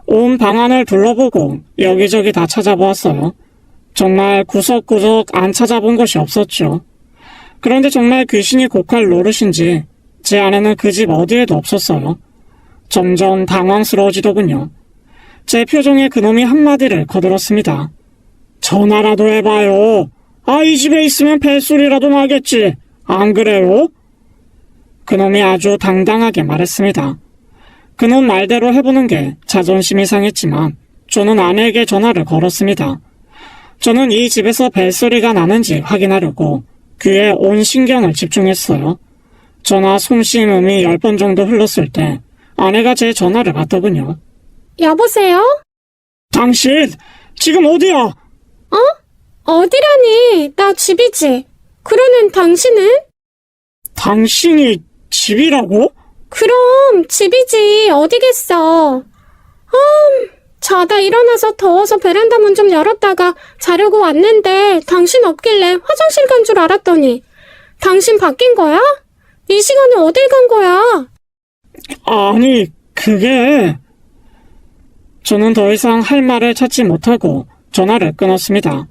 온 방안을 둘러보고 여기저기 다 찾아보았어요. 정말 구석구석 안 찾아본 것이 없었죠. 그런데 정말 귀신이 곡할 노릇인지 제 아내는 그 집 어디에도 없었어요. 점점 당황스러워지더군요. 제 표정에 그놈이 한마디를 거들었습니다. 전화라도 해봐요. 이 집에 있으면 벨소리라도 나겠지. 안 그래요? 그놈이 아주 당당하게 말했습니다. 그놈 말대로 해보는 게 자존심이 상했지만 저는 아내에게 전화를 걸었습니다. 저는 이 집에서 벨소리가 나는지 확인하려고 귀에 온 신경을 집중했어요. 전화 숨쉬음이 10번 정도 흘렀을 때 아내가 제 전화를 받더군요. 여보세요? 당신 지금 어디야? 어디라니? 나 집이지. 그러는 당신은? 당신이 집이라고? 그럼 집이지. 어디겠어. 자다 일어나서 더워서 베란다 문 좀 열었다가 자려고 왔는데 당신 없길래 화장실 간 줄 알았더니 당신 바뀐 거야? 이 시간에 어딜 간 거야? 아니, 그게... 저는 더 이상 할 말을 찾지 못하고 전화를 끊었습니다.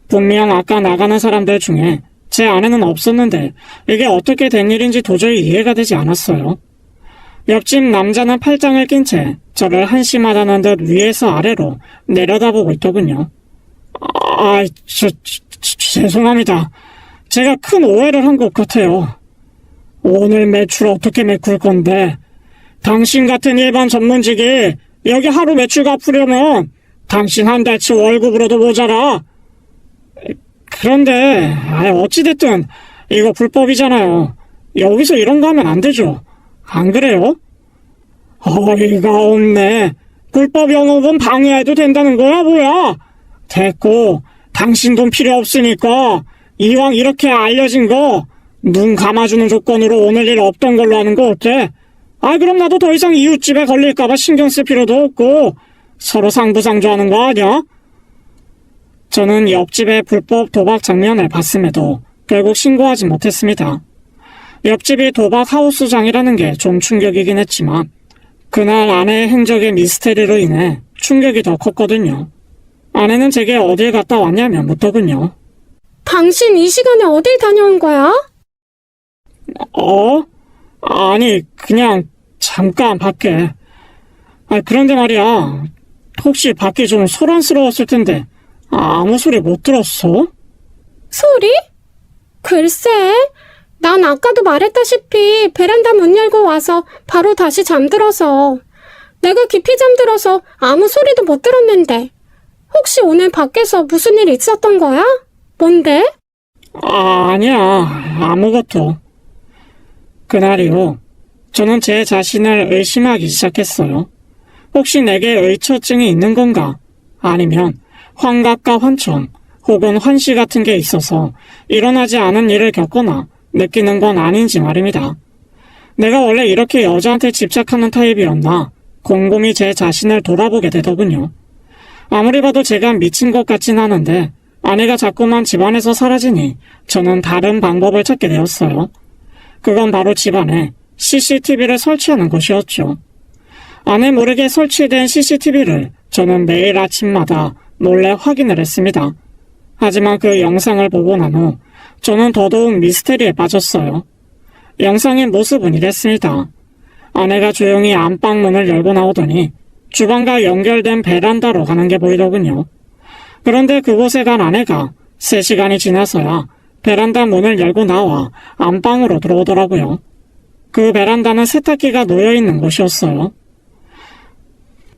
분명 아까 나가는 사람들 중에 제 아내는 없었는데 이게 어떻게 된 일인지 도저히 이해가 되지 않았어요. 옆집 남자는 팔짱을 낀 채 저를 한심하다는 듯 위에서 아래로 내려다보고 있더군요. 죄송합니다. 제가 큰 오해를 한 것 같아요. 오늘 매출 어떻게 메꿀 건데 당신 같은 일반 전문직이 여기 하루 매출 갚으려면 당신 한 달치 월급으로도 모자라. 그런데 어찌됐든 이거 불법이잖아요. 여기서 이런 거 하면 안 되죠. 안 그래요? 어이가 없네. 불법 영업은 방해해도 된다는 거야 뭐야? 됐고 당신 돈 필요 없으니까 이왕 이렇게 알려진 거 눈 감아주는 조건으로 오늘 일 없던 걸로 하는 거 어때? 그럼 나도 더 이상 이웃집에 걸릴까봐 신경 쓸 필요도 없고 서로 상부상조하는 거 아니야? 저는 옆집의 불법 도박 장면을 봤음에도 결국 신고하지 못했습니다. 옆집이 도박 하우스장이라는 게 좀 충격이긴 했지만 그날 아내의 행적의 미스테리로 인해 충격이 더 컸거든요. 아내는 제게 어딜 갔다 왔냐며 묻더군요. 당신 이 시간에 어딜 다녀온 거야? 아니, 그냥 잠깐 밖에. 그런데 말이야, 혹시 밖이 좀 소란스러웠을 텐데 아무 소리 못 들었어? 소리? 글쎄, 난 아까도 말했다시피 베란다 문 열고 와서 바로 다시 잠들어서 내가 깊이 잠들어서 아무 소리도 못 들었는데 혹시 오늘 밖에서 무슨 일 있었던 거야? 뭔데? 아니야, 아무것도. 그날 이후 저는 제 자신을 의심하기 시작했어요. 혹시 내게 의처증이 있는 건가? 아니면 환각과 환청 혹은 환시 같은 게 있어서 일어나지 않은 일을 겪거나 느끼는 건 아닌지 말입니다. 내가 원래 이렇게 여자한테 집착하는 타입이었나 곰곰이 제 자신을 돌아보게 되더군요. 아무리 봐도 제가 미친 것 같진 않은데 아내가 자꾸만 집안에서 사라지니 저는 다른 방법을 찾게 되었어요. 그건 바로 집안에 CCTV를 설치하는 것이었죠. 아내 모르게 설치된 CCTV를 저는 매일 아침마다 몰래 확인을 했습니다. 하지만 그 영상을 보고 난 후 저는 더더욱 미스테리에 빠졌어요. 영상의 모습은 이랬습니다. 아내가 조용히 안방문을 열고 나오더니 주방과 연결된 베란다로 가는 게 보이더군요. 그런데 그곳에 간 아내가 3시간이 지나서야 베란다 문을 열고 나와 안방으로 들어오더라고요. 그 베란다는 세탁기가 놓여있는 곳이었어요.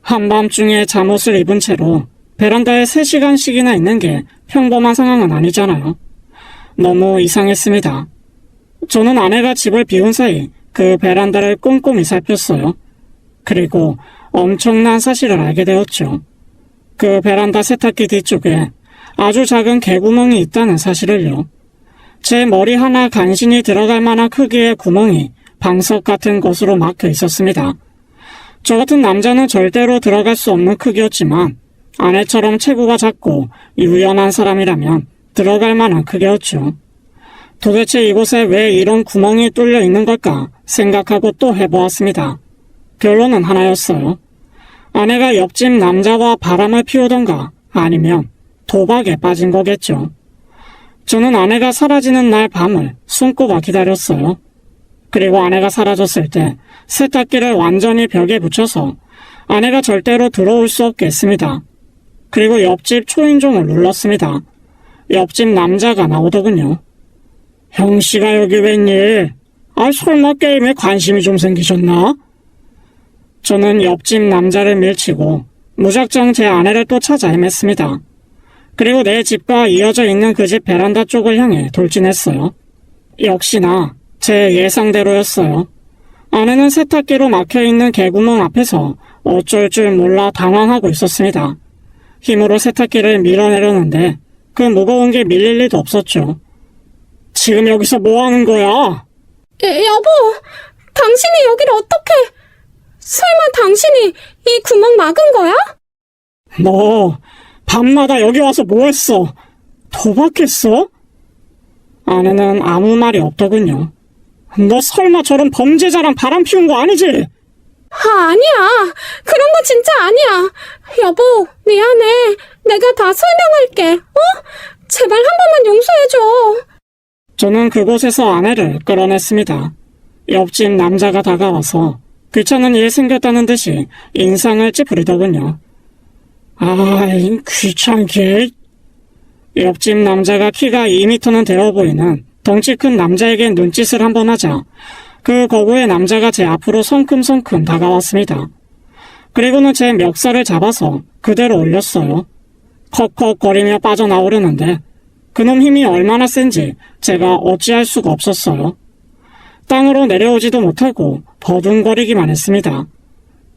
한밤중에 잠옷을 입은 채로 베란다에 3시간씩이나 있는 게 평범한 상황은 아니잖아요. 너무 이상했습니다. 저는 아내가 집을 비운 사이 그 베란다를 꼼꼼히 살폈어요. 그리고 엄청난 사실을 알게 되었죠. 그 베란다 세탁기 뒤쪽에 아주 작은 개구멍이 있다는 사실을요. 제 머리 하나 간신히 들어갈 만한 크기의 구멍이 방석 같은 곳으로 막혀 있었습니다. 저 같은 남자는 절대로 들어갈 수 없는 크기였지만 아내처럼 체구가 작고 유연한 사람이라면 들어갈 만한 크기였죠. 도대체 이곳에 왜 이런 구멍이 뚫려 있는 걸까 생각하고 또 해보았습니다. 결론은 하나였어요. 아내가 옆집 남자와 바람을 피우던가 아니면 도박에 빠진 거겠죠. 저는 아내가 사라지는 날 밤을 손꼽아 기다렸어요. 그리고 아내가 사라졌을 때 세탁기를 완전히 벽에 붙여서 아내가 절대로 들어올 수 없게 했습니다. 그리고 옆집 초인종을 눌렀습니다. 옆집 남자가 나오더군요. 형씨가 여기 웬일? 설마 게임에 관심이 좀 생기셨나? 저는 옆집 남자를 밀치고 무작정 제 아내를 또 찾아 헤맸습니다. 그리고 내 집과 이어져 있는 그 집 베란다 쪽을 향해 돌진했어요. 역시나 제 예상대로였어요. 아내는 세탁기로 막혀있는 개구멍 앞에서 어쩔 줄 몰라 당황하고 있었습니다. 힘으로 세탁기를 밀어내려는데 그 무거운 게 밀릴 리도 없었죠. 지금 여기서 뭐 하는 거야? 여보, 당신이 여기를 어떻게... 설마 당신이 이 구멍 막은 거야? 너 밤마다 여기 와서 뭐 했어? 도박했어? 아내는 아무 말이 없더군요. 너 설마 저런 범죄자랑 바람 피운 거 아니지? 아니야. 그런 거 진짜 아니야. 여보, 미안해. 내가 다 설명할게. 제발 한 번만 용서해줘. 저는 그곳에서 아내를 끌어냈습니다. 옆집 남자가 다가와서 귀찮은 일 생겼다는 듯이 인상을 찌푸리더군요. 아이, 귀찮게. 옆집 남자가 키가 2미터는 되어 보이는 덩치 큰 남자에게 눈짓을 한번 하자 그 거구의 남자가 제 앞으로 성큼성큼 다가왔습니다. 그리고는 제 멱살을 잡아서 그대로 올렸어요. 컥컥거리며 빠져나오려는데 그놈 힘이 얼마나 센지 제가 어찌할 수가 없었어요. 땅으로 내려오지도 못하고 버둥거리기만 했습니다.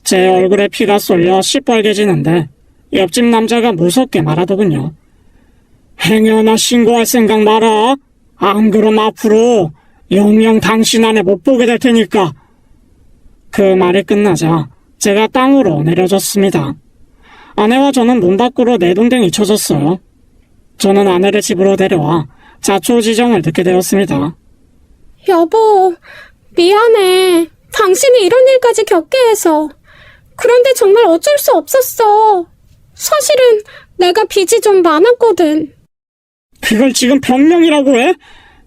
제 얼굴에 피가 쏠려 시뻘개지는데 옆집 남자가 무섭게 말하더군요. 행여나 신고할 생각 마라. 안 그럼 앞으로 영영 당신 아내 못 보게 될 테니까. 그 말이 끝나자 제가 땅으로 내려졌습니다. 아내와 저는 문 밖으로 내동댕이 쳐졌어요. 저는 아내를 집으로 데려와 자초지정을 듣게 되었습니다. 여보, 미안해. 당신이 이런 일까지 겪게 해서. 그런데 정말 어쩔 수 없었어. 사실은 내가 빚이 좀 많았거든. 그걸 지금 변명이라고 해?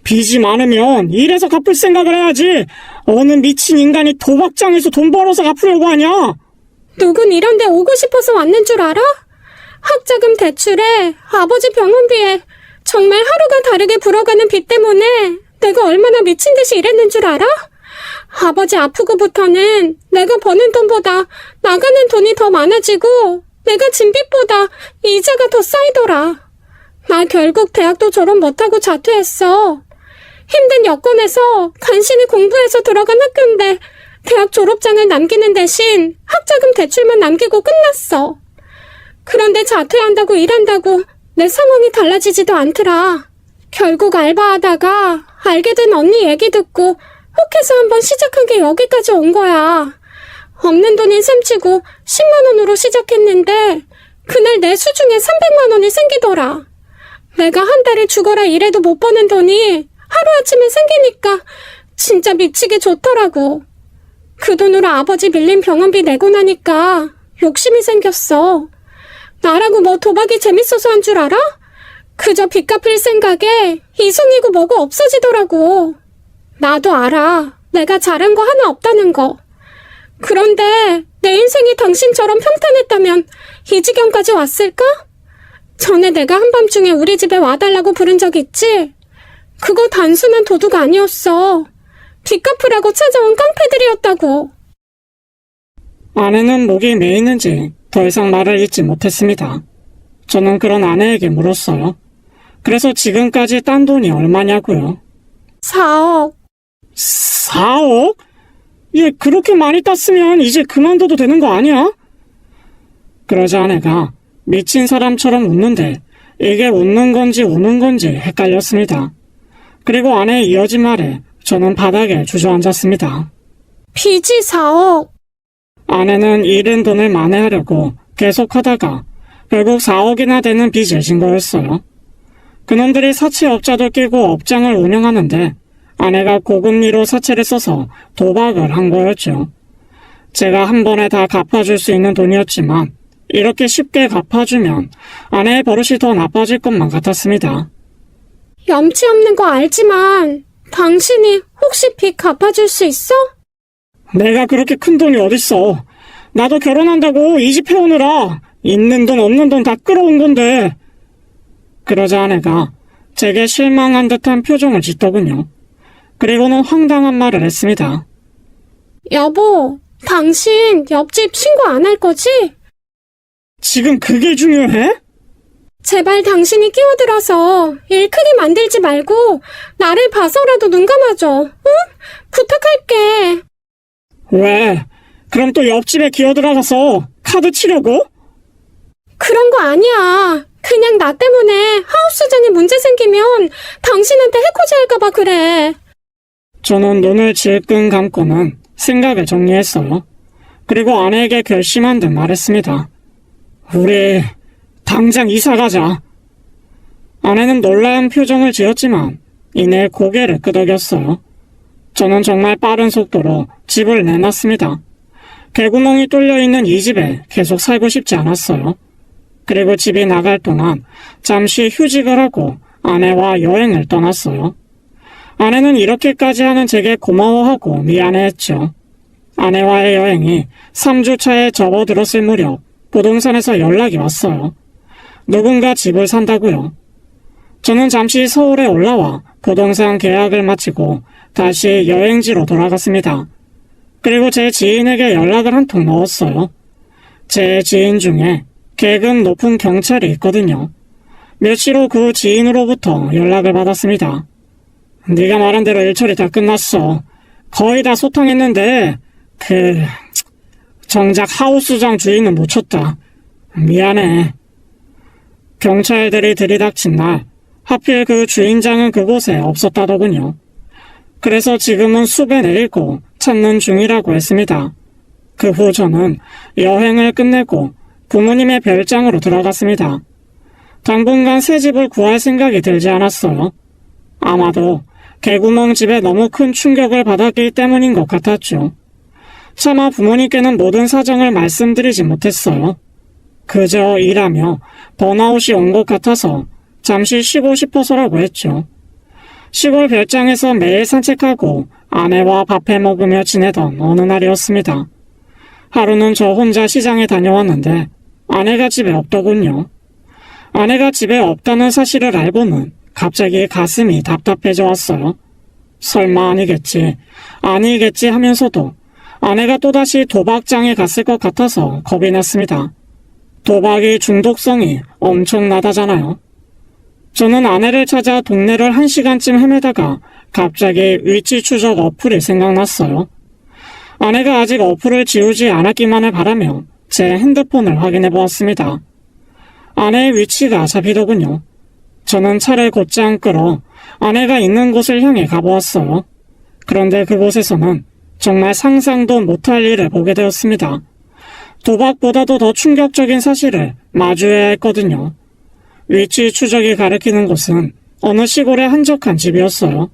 빚이 많으면 일해서 갚을 생각을 해야지. 어느 미친 인간이 도박장에서 돈 벌어서 갚으려고 하냐? 누군 이런 데 오고 싶어서 왔는 줄 알아? 학자금 대출에 아버지 병원비에 정말 하루가 다르게 불어가는 빚 때문에 내가 얼마나 미친 듯이 일했는 줄 알아? 아버지 아프고부터는 내가 버는 돈보다 나가는 돈이 더 많아지고 내가 진 빚보다 이자가 더 쌓이더라. 나 결국 대학도 졸업 못하고 자퇴했어. 힘든 여건에서 간신히 공부해서 들어간 학교인데 대학 졸업장을 남기는 대신 학자금 대출만 남기고 끝났어. 그런데 자퇴한다고 일한다고 내 상황이 달라지지도 않더라. 결국 알바하다가 알게 된 언니 얘기 듣고 혹해서 한번 시작한 게 여기까지 온 거야. 없는 돈인 셈치고 10만 원으로 시작했는데 그날 내 수중에 300만 원이 생기더라. 내가 한 달을 죽어라 일해도 못 버는 돈이 하루아침에 생기니까 진짜 미치게 좋더라고. 그 돈으로 아버지 밀린 병원비 내고 나니까 욕심이 생겼어. 나라고 뭐 도박이 재밌어서 한 줄 알아? 그저 빚 갚을 생각에 이성이고 뭐고 없어지더라고. 나도 알아. 내가 잘한 거 하나 없다는 거. 그런데 내 인생이 당신처럼 평탄했다면 이 지경까지 왔을까? 전에 내가 한밤중에 우리 집에 와달라고 부른 적 있지? 그거 단순한 도둑 아니었어. 빚 갚으라고 찾아온 깡패들이었다고. 아내는 목이 메이는지 더 이상 말을 잇지 못했습니다. 저는 그런 아내에게 물었어요. 그래서 지금까지 딴 돈이 얼마냐고요? 4억. 4억? 얘 그렇게 많이 땄으면 이제 그만둬도 되는 거 아니야? 그러자 아내가 미친 사람처럼 웃는데 이게 웃는 건지 우는 건지 헷갈렸습니다. 그리고 아내의 이어진 말에 저는 바닥에 주저앉았습니다. 빚이 4억. 아내는 잃은 돈을 만회하려고 계속하다가 결국 4억이나 되는 빚을 진 거였어요. 그놈들이 사채업자도 끼고 업장을 운영하는데 아내가 고금리로 사채를 써서 도박을 한 거였죠. 제가 한 번에 다 갚아줄 수 있는 돈이었지만 이렇게 쉽게 갚아주면 아내의 버릇이 더 나빠질 것만 같았습니다. 염치 없는 거 알지만 당신이 혹시 빚 갚아줄 수 있어? 내가 그렇게 큰 돈이 어딨어. 나도 결혼한다고 이 집 해오느라 있는 돈 없는 돈 다 끌어온 건데. 그러자 아내가 제게 실망한 듯한 표정을 짓더군요. 그리고는 황당한 말을 했습니다. 여보, 당신 옆집 신고 안 할 거지? 지금 그게 중요해? 제발 당신이 끼어들어서 일 크게 만들지 말고 나를 봐서라도 눈 감아줘. 응? 부탁할게. 왜? 그럼 또 옆집에 기어들어가서 카드 치려고? 그런 거 아니야. 그냥 나 때문에 하우스장에 문제 생기면 당신한테 해코지 할까봐 그래. 저는 눈을 질끈 감고는 생각을 정리했어요. 그리고 아내에게 결심한 듯 말했습니다. 우리 당장 이사 가자. 아내는 놀라운 표정을 지었지만 이내 고개를 끄덕였어요. 저는 정말 빠른 속도로 집을 내놨습니다. 개구멍이 뚫려있는 이 집에 계속 살고 싶지 않았어요. 그리고 집이 나갈 동안 잠시 휴직을 하고 아내와 여행을 떠났어요. 아내는 이렇게까지 하는 제게 고마워하고 미안해했죠. 아내와의 여행이 3주 차에 접어들었을 무렵 부동산에서 연락이 왔어요. 누군가 집을 산다고요. 저는 잠시 서울에 올라와 부동산 계약을 마치고 다시 여행지로 돌아갔습니다. 그리고 제 지인에게 연락을 한 통 넣었어요. 제 지인 중에 계급 높은 경찰이 있거든요. 며칠 후 그 지인으로부터 연락을 받았습니다. 네가 말한 대로 일처리 다 끝났어. 거의 다 소탕했는데 정작 하우스장 주인은 놓쳤다. 미안해. 경찰들이 들이닥친 날 하필 그 주인장은 그곳에 없었다더군요. 그래서 지금은 숲에 내리고 찾는 중이라고 했습니다. 그 후 저는 여행을 끝내고 부모님의 별장으로 들어갔습니다. 당분간 새 집을 구할 생각이 들지 않았어요. 아마도 개구멍 집에 너무 큰 충격을 받았기 때문인 것 같았죠. 차마 부모님께는 모든 사정을 말씀드리지 못했어요. 그저 일하며 번아웃이 온 것 같아서 잠시 쉬고 싶어서라고 했죠. 시골 별장에서 매일 산책하고 아내와 밥해 먹으며 지내던 어느 날이었습니다. 하루는 저 혼자 시장에 다녀왔는데 아내가 집에 없더군요. 아내가 집에 없다는 사실을 알고는 갑자기 가슴이 답답해져 왔어요. 설마 아니겠지 하면서도 아내가 또다시 도박장에 갔을 것 같아서 겁이 났습니다. 도박이 중독성이 엄청나다잖아요. 저는 아내를 찾아 동네를 1시간쯤 헤매다가 갑자기 위치 추적 어플이 생각났어요. 아내가 아직 어플을 지우지 않았기만을 바라며 제 핸드폰을 확인해 보았습니다. 아내의 위치가 잡히더군요. 저는 차를 곧장 끌어 아내가 있는 곳을 향해 가보았어요. 그런데 그곳에서는 정말 상상도 못할 일을 보게 되었습니다. 도박보다도 더 충격적인 사실을 마주해야 했거든요. 위치 추적이 가리키는 곳은 어느 시골의 한적한 집이었어요.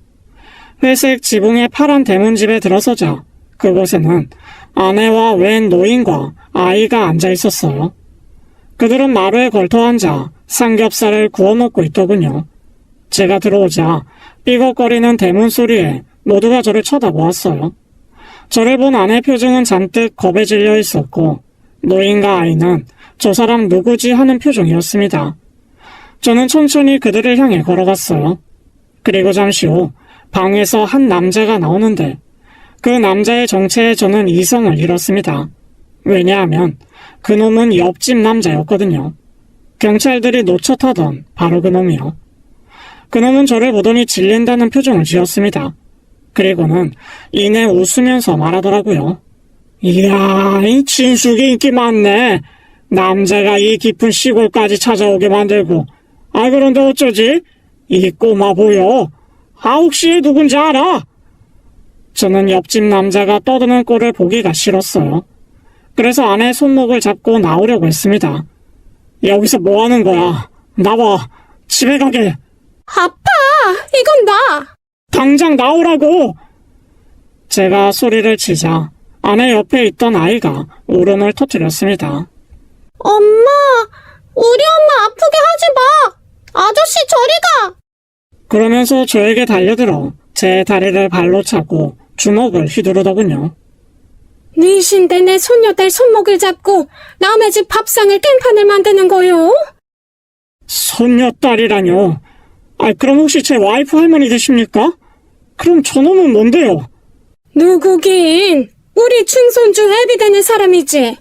회색 지붕의 파란 대문집에 들어서자 그곳에는 아내와 웬 노인과 아이가 앉아 있었어요. 그들은 마루에 걸터 앉아 삼겹살을 구워 먹고 있더군요. 제가 들어오자 삐걱거리는 대문 소리에 모두가 저를 쳐다보았어요. 저를 본 아내 표정은 잔뜩 겁에 질려 있었고 노인과 아이는 저 사람 누구지 하는 표정이었습니다. 저는 천천히 그들을 향해 걸어갔어요. 그리고 잠시 후 방에서 한 남자가 나오는데 그 남자의 정체에 저는 이성을 잃었습니다. 왜냐하면 그놈은 옆집 남자였거든요. 경찰들이 노젓하던 바로 그놈이요. 그놈은 저를 보더니 질린다는 표정을 지었습니다. 그리고는 이내 웃으면서 말하더라고요. 이야, 이 진숙이 인기 많네. 남자가 이 깊은 시골까지 찾아오게 만들고 아, 그런데 어쩌지? 이 꼬마 보여. 아, 혹시 누군지 알아? 저는 옆집 남자가 떠드는 꼴을 보기가 싫었어요. 그래서 아내 손목을 잡고 나오려고 했습니다. 여기서 뭐 하는 거야? 나와. 집에 가게. 아파! 이건 나! 당장 나오라고! 제가 소리를 치자 아내 옆에 있던 아이가 울음을 터뜨렸습니다. 엄마! 우리 엄마 아프게 하지 마! 아저씨 저리 가! 그러면서 저에게 달려들어 제 다리를 발로 차고 주먹을 휘두르더군요. 니신데 내 손녀딸 손목을 잡고 남의 집 밥상을 깽판을 만드는 거요? 손녀딸이라뇨. 아, 그럼 혹시 제 와이프 할머니 되십니까? 그럼 저놈은 뭔데요? 누구긴? 우리 충손주 애비 되는 사람이지.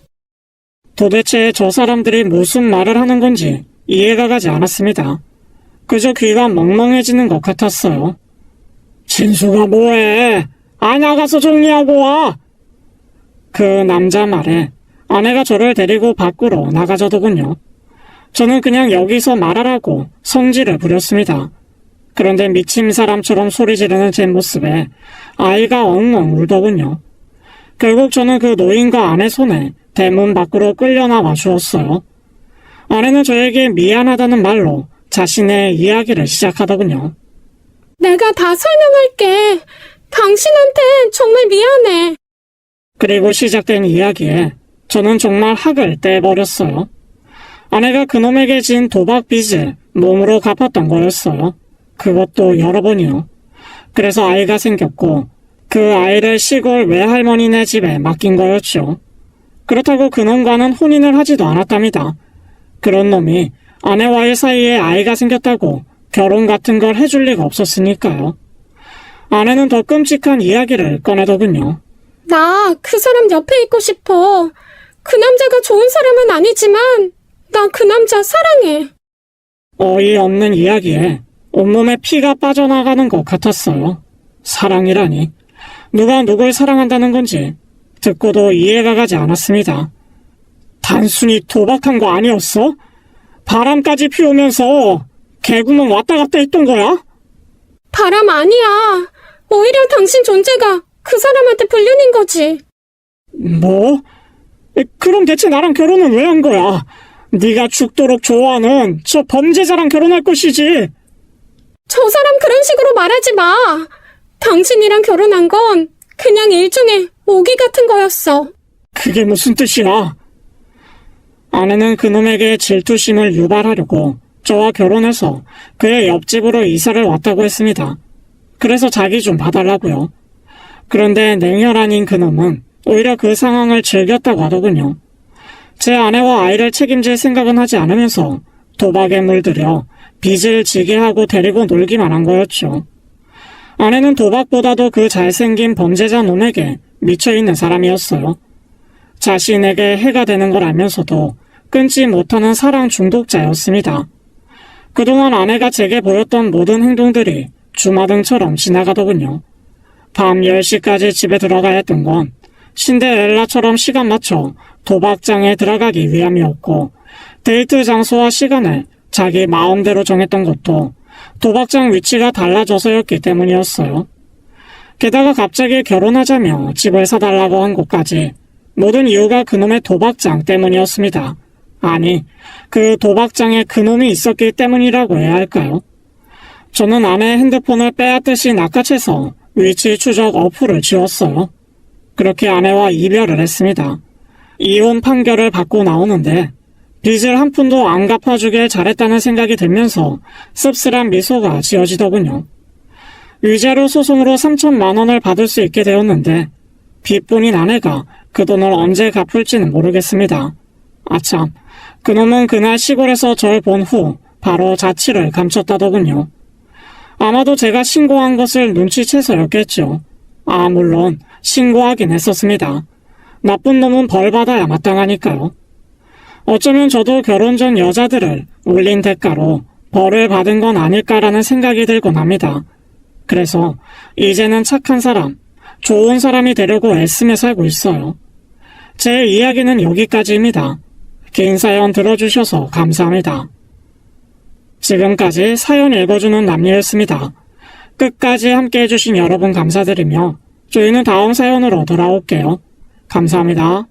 도대체 저 사람들이 무슨 말을 하는 건지 이해가 가지 않았습니다. 그저 귀가 멍멍해지는 것 같았어요. 진수가 뭐해? 아, 나가서 정리하고 와! 그 남자 말에 아내가 저를 데리고 밖으로 나가자더군요. 저는 그냥 여기서 말하라고 성질을 부렸습니다. 그런데 미친 사람처럼 소리 지르는 제 모습에 아이가 엉엉 울더군요. 결국 저는 그 노인과 아내 손에 대문 밖으로 끌려나와 주었어요. 아내는 저에게 미안하다는 말로 자신의 이야기를 시작하더군요. 내가 다 설명할게. 당신한텐 정말 미안해. 그리고 시작된 이야기에 저는 정말 학을 떼버렸어요. 아내가 그놈에게 진 도박 빚을 몸으로 갚았던 거였어요. 그것도 여러 번이요. 그래서 아이가 생겼고 그 아이를 시골 외할머니네 집에 맡긴 거였죠. 그렇다고 그놈과는 혼인을 하지도 않았답니다. 그런 놈이 아내와의 사이에 아이가 생겼다고 결혼 같은 걸 해줄 리가 없었으니까요. 아내는 더 끔찍한 이야기를 꺼내더군요. 나 그 사람 옆에 있고 싶어. 그 남자가 좋은 사람은 아니지만 나 그 남자 사랑해. 어이없는 이야기에 온몸에 피가 빠져나가는 것 같았어요. 사랑이라니. 누가 누굴 사랑한다는 건지 듣고도 이해가 가지 않았습니다. 단순히 도박한 거 아니었어? 바람까지 피우면서 개구멍 왔다 갔다 했던 거야? 바람 아니야. 오히려 당신 존재가 그 사람한테 불륜인 거지. 뭐? 그럼 대체 나랑 결혼은 왜 한 거야? 네가 죽도록 좋아하는 저 범죄자랑 결혼할 것이지. 저 사람 그런 식으로 말하지 마. 당신이랑 결혼한 건 그냥 일종의 오기 같은 거였어. 그게 무슨 뜻이야? 아내는 그놈에게 질투심을 유발하려고 저와 결혼해서 그의 옆집으로 이사를 왔다고 했습니다. 그래서 자기 좀 봐달라고요. 그런데 냉혈 아닌 그놈은 오히려 그 상황을 즐겼다고 하더군요. 제 아내와 아이를 책임질 생각은 하지 않으면서 도박에 물들여 빚을 지게 하고 데리고 놀기만 한 거였죠. 아내는 도박보다도 그 잘생긴 범죄자 놈에게 미쳐있는 사람이었어요. 자신에게 해가 되는 걸 알면서도 끊지 못하는 사랑 중독자였습니다. 그동안 아내가 제게 보였던 모든 행동들이 주마등처럼 지나가더군요. 밤 10시까지 집에 들어가야 했던 건 신데렐라처럼 시간 맞춰 도박장에 들어가기 위함이었고, 데이트 장소와 시간을 자기 마음대로 정했던 것도 도박장 위치가 달라져서였기 때문이었어요. 게다가 갑자기 결혼하자며 집을 사달라고 한 것까지 모든 이유가 그놈의 도박장 때문이었습니다. 아니, 그 도박장에 그놈이 있었기 때문이라고 해야 할까요? 저는 아내의 핸드폰을 빼앗듯이 낚아채서 위치 추적 어플을 지웠어요. 그렇게 아내와 이별을 했습니다. 이혼 판결을 받고 나오는데 빚을 한 푼도 안 갚아주길 잘했다는 생각이 들면서 씁쓸한 미소가 지어지더군요. 위자료 소송으로 3천만 원을 받을 수 있게 되었는데 빚뿐인 아내가 그 돈을 언제 갚을지는 모르겠습니다. 아참, 그놈은 그날 시골에서 절 본 후 바로 자취를 감췄다더군요. 아마도 제가 신고한 것을 눈치채서였겠죠. 아, 물론 신고하긴 했었습니다. 나쁜 놈은 벌 받아야 마땅하니까요. 어쩌면 저도 결혼 전 여자들을 울린 대가로 벌을 받은 건 아닐까라는 생각이 들곤 합니다. 그래서 이제는 착한 사람, 좋은 사람이 되려고 애쓰며 살고 있어요. 제 이야기는 여기까지입니다. 긴 사연 들어주셔서 감사합니다. 지금까지 사연 읽어주는 남녀였습니다. 끝까지 함께 해주신 여러분 감사드리며 저희는 다음 사연으로 돌아올게요. 감사합니다.